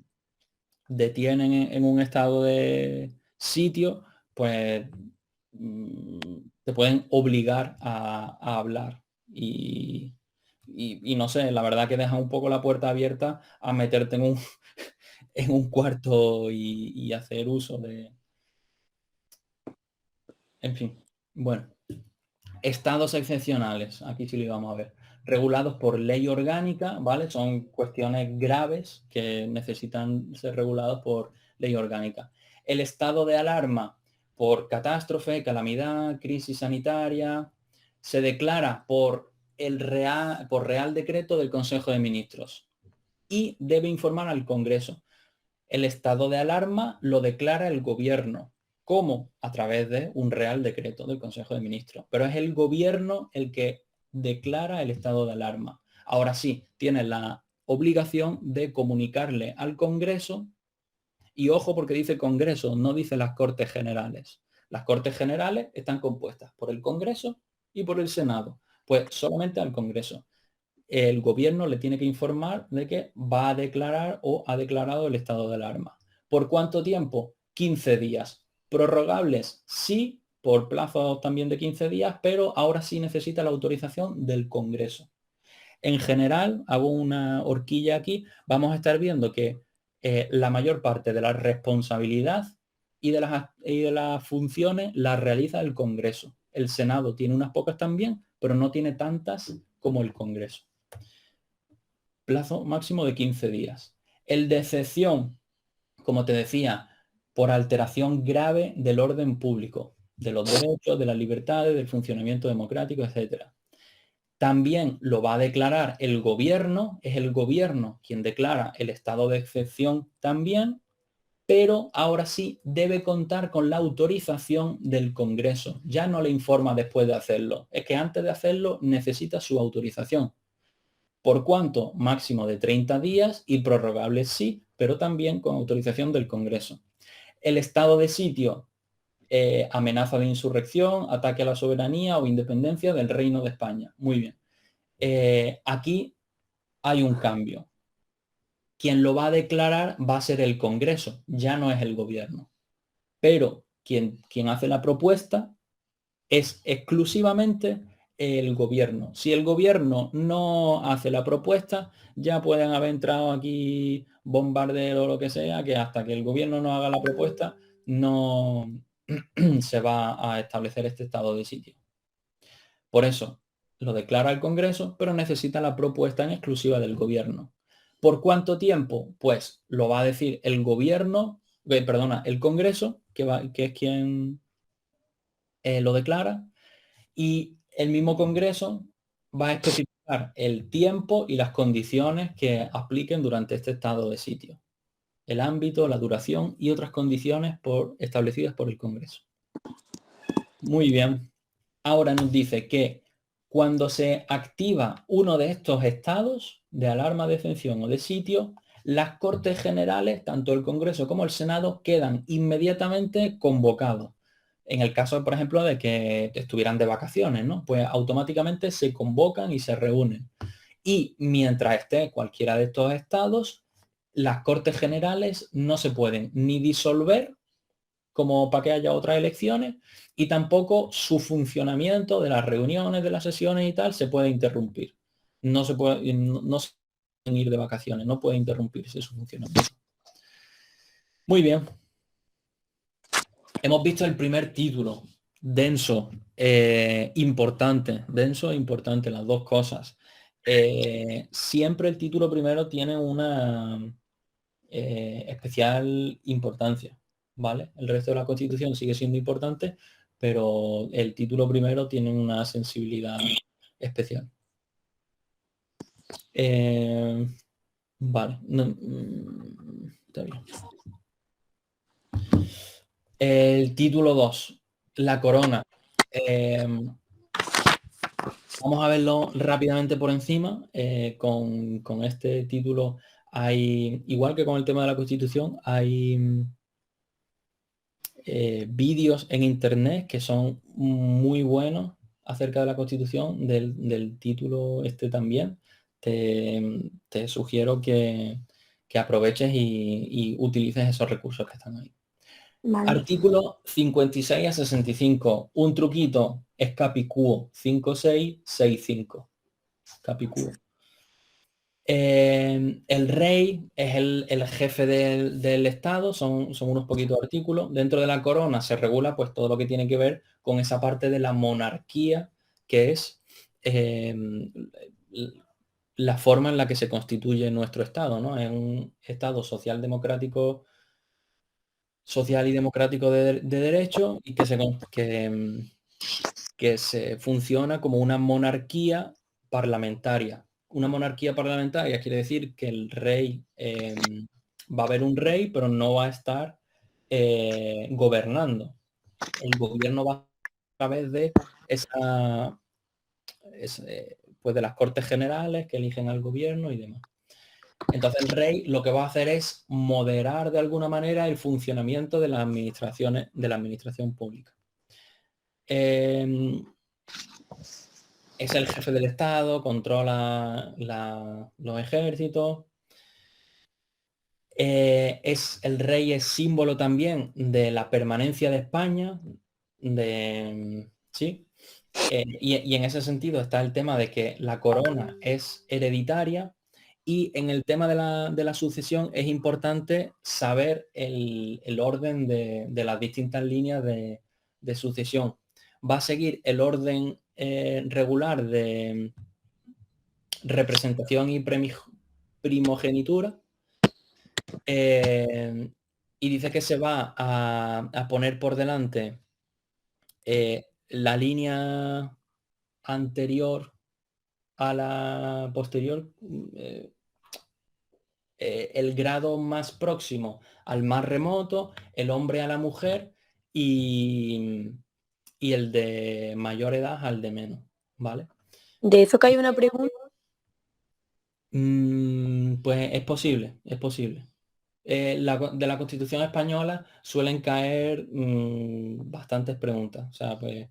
detienen en un estado de sitio, pues te pueden obligar a hablar y no sé, la verdad que deja un poco la puerta abierta a meterte en un cuarto y hacer uso de... En fin, bueno. Estados excepcionales, aquí sí lo íbamos a ver, regulados por ley orgánica, ¿vale? Son cuestiones graves que necesitan ser regulados por ley orgánica. El estado de alarma por catástrofe, calamidad, crisis sanitaria, se declara por Real Decreto del Consejo de Ministros y debe informar al Congreso. El estado de alarma lo declara el gobierno. ¿Cómo? A través de un Real Decreto del Consejo de Ministros. Pero es el gobierno el que declara el estado de alarma. Ahora sí, tiene la obligación de comunicarle al Congreso, y ojo porque dice Congreso, no dice las Cortes Generales. Las Cortes Generales están compuestas por el Congreso y por el Senado. Pues solamente al Congreso. El gobierno le tiene que informar de que va a declarar o ha declarado el estado de alarma. ¿Por cuánto tiempo? 15 días. ¿Prorrogables? Sí, por plazo también de 15 días, pero ahora sí necesita la autorización del Congreso. En general, hago una horquilla aquí, vamos a estar viendo que la mayor parte de la responsabilidad y de las funciones las realiza el Congreso. El Senado tiene unas pocas también, pero no tiene tantas como el Congreso. Plazo máximo de 15 días. El de excepción, como te decía, por alteración grave del orden público, de los derechos, de las libertades, del funcionamiento democrático, etc. También lo va a declarar el gobierno, es el gobierno quien declara el estado de excepción también, pero ahora sí debe contar con la autorización del Congreso. Ya no le informa después de hacerlo, es que antes de hacerlo necesita su autorización. ¿Por cuánto? Máximo de 30 días y prorrogable sí, pero también con autorización del Congreso. El estado de sitio, amenaza de insurrección, ataque a la soberanía o independencia del Reino de España. Muy bien. Aquí hay un cambio. Quien lo va a declarar va a ser el Congreso, ya no es el gobierno. Pero quien hace la propuesta es exclusivamente el gobierno. Si el gobierno no hace la propuesta, ya pueden haber entrado aquí bombarderos o lo que sea, que hasta que el gobierno no haga la propuesta, no se va a establecer este estado de sitio. Por eso, lo declara el Congreso, pero necesita la propuesta en exclusiva del gobierno. ¿Por cuánto tiempo? Pues lo va a decir el gobierno, el Congreso, que es quien lo declara, y el mismo Congreso va a especificar el tiempo y las condiciones que apliquen durante este estado de sitio. El ámbito, la duración y otras condiciones establecidas por el Congreso. Muy bien. Ahora nos dice que Cuando se activa uno de estos estados de alarma, de exención o de sitio, las Cortes Generales, tanto el Congreso como el Senado, quedan inmediatamente convocados. En el caso, por ejemplo, de que estuvieran de vacaciones, ¿no? Pues automáticamente se convocan y se reúnen. Y mientras esté cualquiera de estos estados, las Cortes Generales no se pueden ni disolver como para que haya otras elecciones, y tampoco su funcionamiento de las reuniones, de las sesiones y tal, se puede interrumpir. No se puede, no se pueden ir de vacaciones, no puede interrumpirse su funcionamiento. Muy bien. Hemos visto el primer título, denso, importante, denso e importante, las dos cosas. Siempre el título primero tiene una especial importancia, ¿vale? El resto de la Constitución sigue siendo importante, pero el título primero tiene una sensibilidad especial. Vale, está bien. El título 2, la corona. Vamos a verlo rápidamente por encima. Con este título hay, igual que con el tema de la Constitución, hay vídeos en internet que son muy buenos acerca de la Constitución, del título este también. Te sugiero que aproveches y utilices esos recursos que están ahí. Vale. Artículo 56 a 65. Un truquito es Capicúo 5665. Capicúo. El rey es el jefe del Estado, son unos poquitos artículos. Dentro de la corona se regula pues todo lo que tiene que ver con esa parte de la monarquía, que es la forma en la que se constituye nuestro Estado, ¿no? Es un Estado social democrático, social y democrático de derecho, y que se funciona como una monarquía parlamentaria. Una monarquía parlamentaria quiere decir que el rey, va a haber un rey, pero no va a estar gobernando. El gobierno va a través de esa, pues de las Cortes Generales que eligen al gobierno y demás. Entonces el rey lo que va a hacer es moderar de alguna manera el funcionamiento de las administraciones, de la administración pública. Es el jefe del Estado, controla los ejércitos. El rey es símbolo también de la permanencia de España. ¿Sí? Y en ese sentido está el tema de que la corona es hereditaria, y en el tema de la sucesión es importante saber el orden de las distintas líneas de sucesión. Va a seguir el orden regular de representación y primogenitura, y dice que se va a poner por delante la línea anterior a la posterior, el grado más próximo al más remoto, el hombre a la mujer, y el de mayor edad al de menos, ¿vale? De eso que hay una pregunta. Pues es posible, es posible. De la Constitución española suelen caer bastantes preguntas. O sea, pues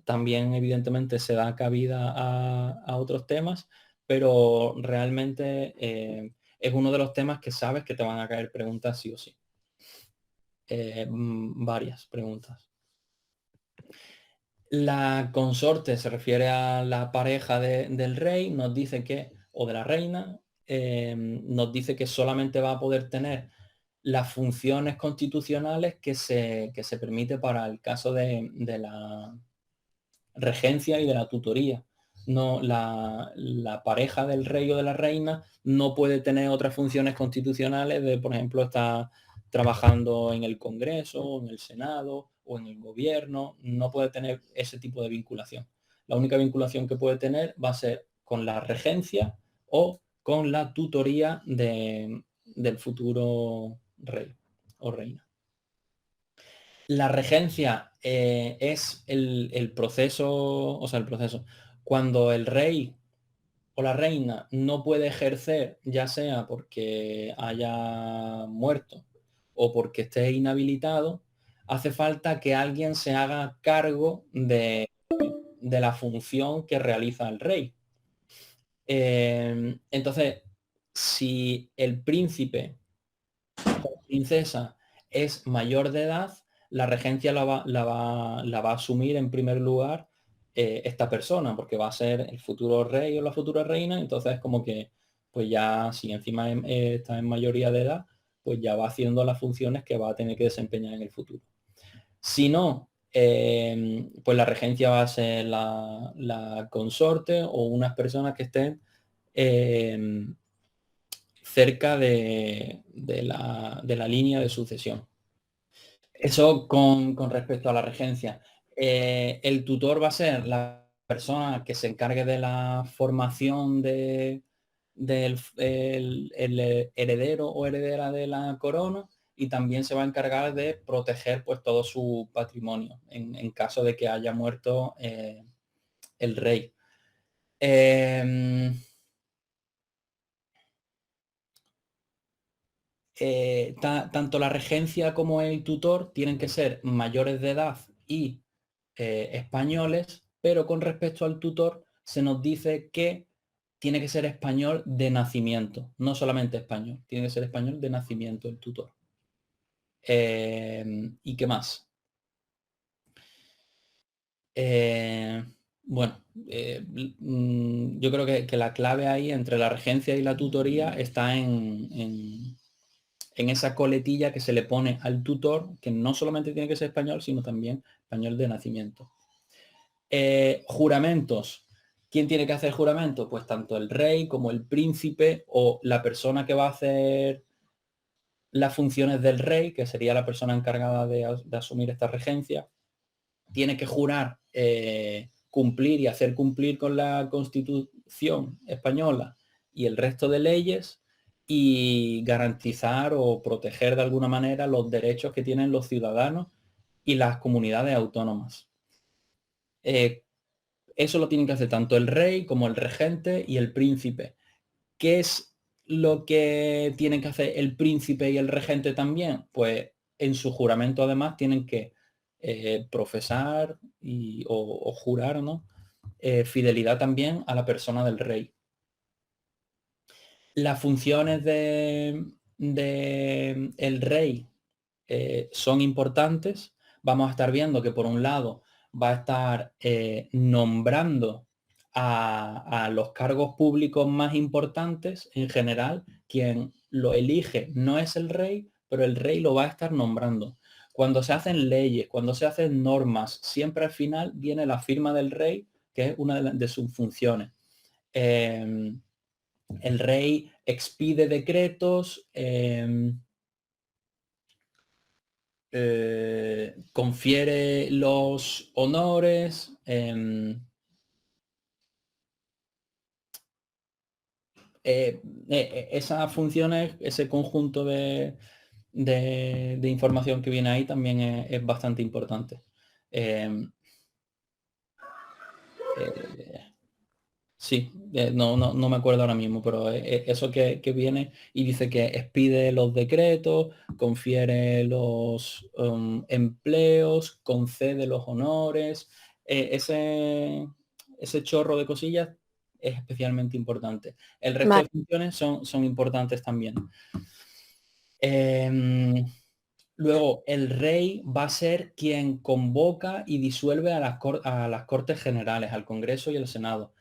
también evidentemente se da cabida a otros temas, pero realmente es uno de los temas que sabes que te van a caer preguntas sí o sí. Varias preguntas. La consorte se refiere a la pareja del rey, nos dice que, o de la reina, nos dice que solamente va a poder tener las funciones constitucionales que se permite para el caso de la regencia y de la tutoría. No, la pareja del rey o de la reina no puede tener otras funciones constitucionales de, por ejemplo, estar trabajando en el Congreso, o en el Senado o en el gobierno. No puede tener ese tipo de vinculación. La única vinculación que puede tener va a ser con la regencia o con la tutoría del futuro rey o reina. La regencia es el proceso, o sea, el proceso. Cuando el rey o la reina no puede ejercer, ya sea porque haya muerto o porque esté inhabilitado, hace falta que alguien se haga cargo de la función que realiza el rey. Entonces, si el príncipe o princesa es mayor de edad, la regencia la va a asumir en primer lugar esta persona, porque va a ser el futuro rey o la futura reina. Entonces, como que, pues ya, si encima está en mayoría de edad, pues ya va haciendo las funciones que va a tener que desempeñar en el futuro. Si no, pues la regencia va a ser la consorte o unas personas que estén eh, cerca de la línea de sucesión. Eso con respecto a la regencia. El tutor va a ser la persona que se encargue de la formación del el heredero o heredera de la corona, y también se va a encargar de proteger pues todo su patrimonio en caso de que haya muerto el rey. Tanto la regencia como el tutor tienen que ser mayores de edad y españoles, pero con respecto al tutor se nos dice que tiene que ser español de nacimiento, no solamente español, tiene que ser español de nacimiento el tutor. ¿Y qué más? Bueno, yo creo que la clave ahí entre la regencia y la tutoría está en esa coletilla que se le pone al tutor, que no solamente tiene que ser español, sino también español de nacimiento. Juramentos. ¿Quién tiene que hacer juramento? Pues tanto el rey como el príncipe o la persona que va a hacer las funciones del rey, que sería la persona encargada de asumir esta regencia, tiene que jurar cumplir y hacer cumplir con la Constitución española y el resto de leyes, y garantizar o proteger de alguna manera los derechos que tienen los ciudadanos y las comunidades autónomas. Eso lo tienen que hacer tanto el rey como el regente y el príncipe. ¿Qué es lo que tienen que hacer el príncipe y el regente también? Pues en su juramento además tienen que profesar o jurar, ¿no? Fidelidad también a la persona del rey. Las funciones de el rey son importantes. Vamos a estar viendo que por un lado va a estar nombrando a los cargos públicos más importantes en general. Quien lo elige no es el rey, pero el rey lo va a estar nombrando. Cuando se hacen leyes, cuando se hacen normas, siempre al final viene la firma del rey, que es una de sus funciones. El rey expide decretos, confiere los honores, esas funciones, ese conjunto de información que viene ahí también es bastante importante. Sí, no me acuerdo ahora mismo, pero eso que viene y dice que expide los decretos, confiere los empleos, concede los honores, ese chorro de cosillas es especialmente importante. El resto de Vale. funciones son importantes también. Em, Luego, el rey va a ser quien convoca y disuelve a las Cortes Generales, al Congreso y al Senado.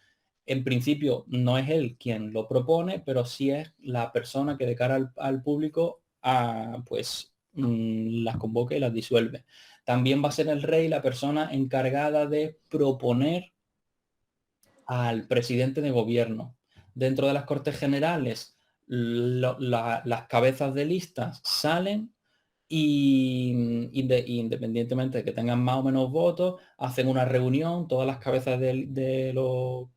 En principio no es él quien lo propone, pero sí es la persona que de cara al público pues las convoca y las disuelve. También va a ser el rey la persona encargada de proponer al presidente de gobierno. Dentro de las Cortes Generales, las cabezas de listas salen y independientemente de que tengan más o menos votos, hacen una reunión, todas las cabezas de los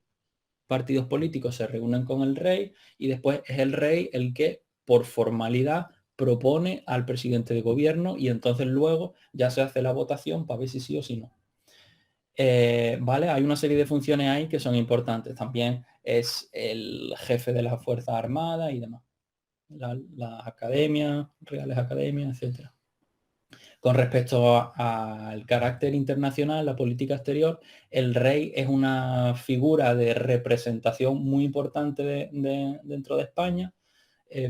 partidos políticos se reúnen con el rey, y después es el rey el que, por formalidad, propone al presidente de gobierno y entonces luego ya se hace la votación para ver si sí o si no. ¿Vale? Hay una serie de funciones ahí que son importantes. También es el jefe de las Fuerzas Armadas y demás. Las academias, reales academias, etcétera. Con respecto al carácter internacional, la política exterior, el rey es una figura de representación muy importante dentro de España,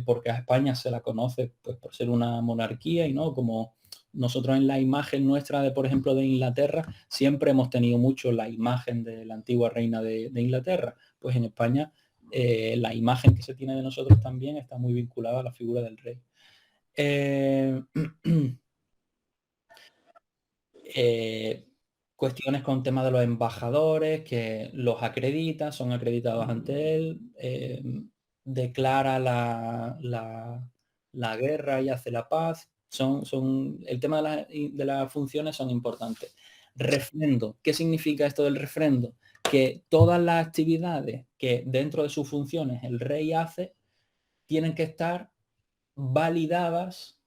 porque a España se la conoce pues, por ser una monarquía y no como nosotros en la imagen nuestra de, por ejemplo, de Inglaterra, siempre hemos tenido mucho la imagen de la antigua reina de Inglaterra. Pues en España la imagen que se tiene de nosotros también está muy vinculada a la figura del rey. Cuestiones con tema de los embajadores, que los acredita, son acreditados ante él, declara la guerra y hace la paz. El tema de las funciones son importantes. Refrendo. ¿Qué significa esto del refrendo? Que todas las actividades que dentro de sus funciones el rey hace tienen que estar validadas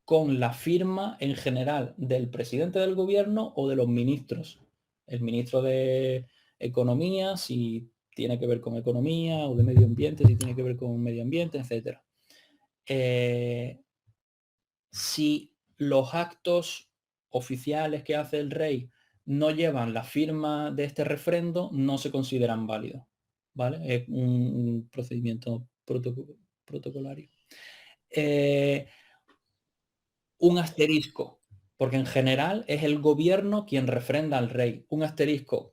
con la firma en general del presidente del gobierno o de los ministros. El ministro de Economía, si tiene que ver con economía, o de medio ambiente, si tiene que ver con medio ambiente, etc. Si los actos oficiales que hace el rey no llevan la firma de este refrendo, no se consideran válidos. ¿Vale? Es un procedimiento protocolario. Un asterisco, porque en general es el gobierno quien refrenda al rey. Un asterisco.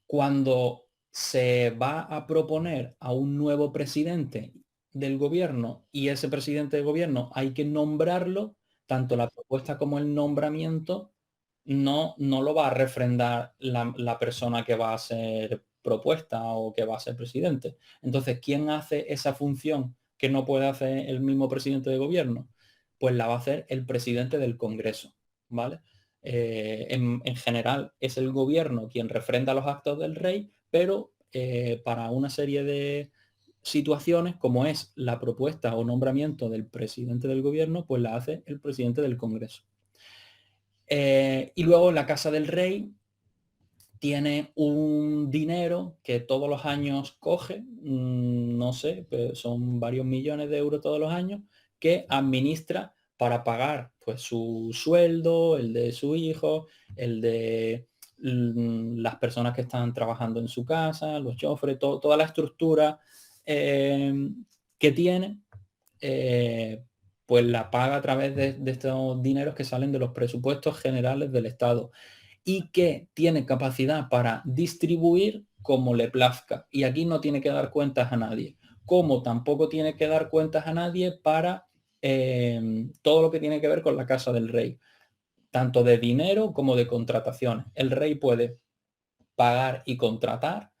Cuando se va a proponer a un nuevo presidente del gobierno y ese presidente de gobierno hay que nombrarlo, tanto la propuesta como el nombramiento no lo va a refrendar la persona que va a ser propuesta o que va a ser presidente. Entonces, ¿quién hace esa función que no puede hacer el mismo presidente de gobierno? Pues la va a hacer el presidente del Congreso, ¿vale? En general es el gobierno quien refrenda los actos del rey, pero para una serie de situaciones, como es la propuesta o nombramiento del presidente del gobierno, pues la hace el presidente del Congreso. Y luego la Casa del Rey tiene un dinero que todos los años coge, no sé, pero son varios millones de euros todos los años, que administra para pagar pues su sueldo, el de su hijo, el de las personas que están trabajando en su casa, los choferes, toda la estructura que tiene, pues la paga a través de estos dineros que salen de los presupuestos generales del Estado y que tiene capacidad para distribuir como le plazca. Y aquí no tiene que dar cuentas a nadie. Como tampoco tiene que dar cuentas a nadie para todo lo que tiene que ver con la casa del rey, tanto de dinero como de contrataciones. El rey puede pagar y contratar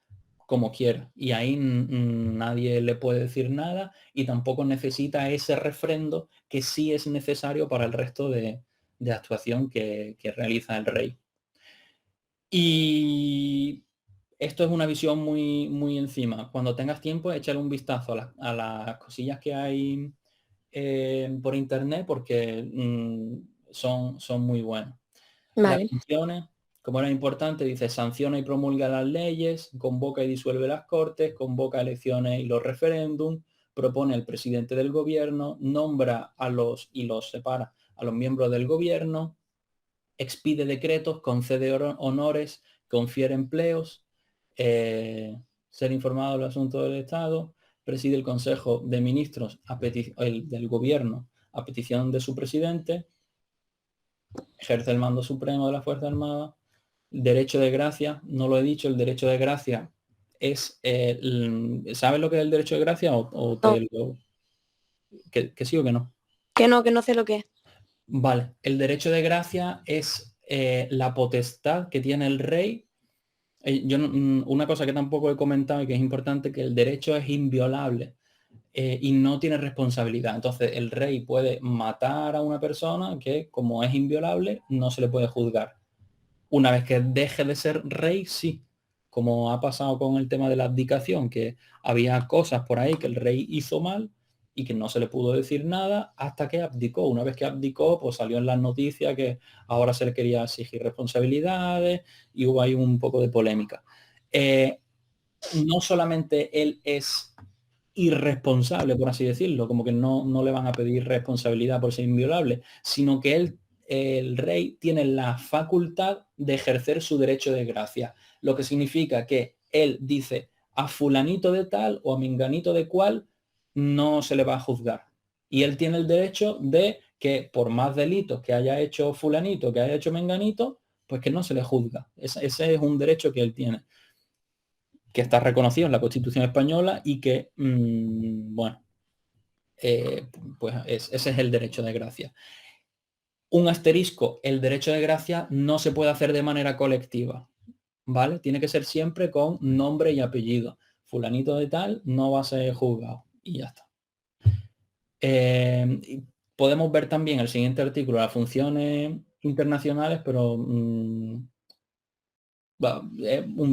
como quiera y ahí nadie le puede decir nada y tampoco necesita ese refrendo que sí es necesario para el resto de actuación que realiza el rey. Y esto es una visión muy, muy encima. Cuando tengas tiempo, échale un vistazo a las cosillas que hay por internet porque son muy buenas. Las Vale. funciones, como era importante, dice, sanciona y promulga las leyes, convoca y disuelve las cortes, convoca elecciones y los referéndums, propone al presidente del gobierno, nombra a los y los separa a los miembros del gobierno, expide decretos, concede honores, confiere empleos, ser informado del asunto del Estado, preside el Consejo de Ministros del Gobierno a petición de su presidente, ejerce el mando supremo de la Fuerza Armada, derecho de gracia, no lo he dicho, el derecho de gracia es, ¿sabes lo que es el derecho de gracia o No, que sí o que no? que no sé lo que es. Vale, el derecho de gracia es la potestad que tiene el rey. Una cosa que tampoco he comentado y que es importante, que el derecho es inviolable y no tiene responsabilidad. Entonces el rey puede matar a una persona que, como es inviolable, no se le puede juzgar. Una vez que deje de ser rey, sí. Como ha pasado con el tema de la abdicación, que había cosas por ahí que el rey hizo mal y que no se le pudo decir nada hasta que abdicó. Una vez que abdicó, pues salió en las noticias que ahora se le quería exigir responsabilidades y hubo ahí un poco de polémica. No solamente él es irresponsable, por así decirlo, como que no le van a pedir responsabilidad por ser inviolable, sino que él, el rey, tiene la facultad de ejercer su derecho de gracia, lo que significa que él dice a fulanito de tal o a menganito de cual no se le va a juzgar. Y él tiene el derecho de que por más delitos que haya hecho fulanito, que haya hecho menganito, pues que no se le juzga. Ese es un derecho que él tiene, que está reconocido en la Constitución española y que, bueno, pues ese es el derecho de gracia. Un asterisco, el derecho de gracia no se puede hacer de manera colectiva, ¿vale? Tiene que ser siempre con nombre y apellido. Fulanito de tal no va a ser juzgado y ya está. Y podemos ver también el siguiente artículo, las funciones internacionales, pero un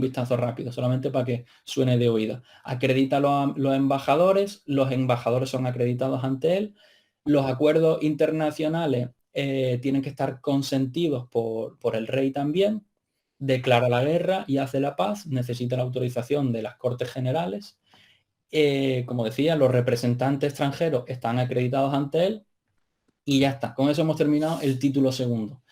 vistazo rápido, solamente para que suene de oído. Acredita a los embajadores son acreditados ante él, los acuerdos internacionales tienen que estar consentidos por el rey también, declara la guerra y hace la paz, necesita la autorización de las Cortes Generales. Como decía, los representantes extranjeros están acreditados ante él y ya está. Con eso hemos terminado el título segundo.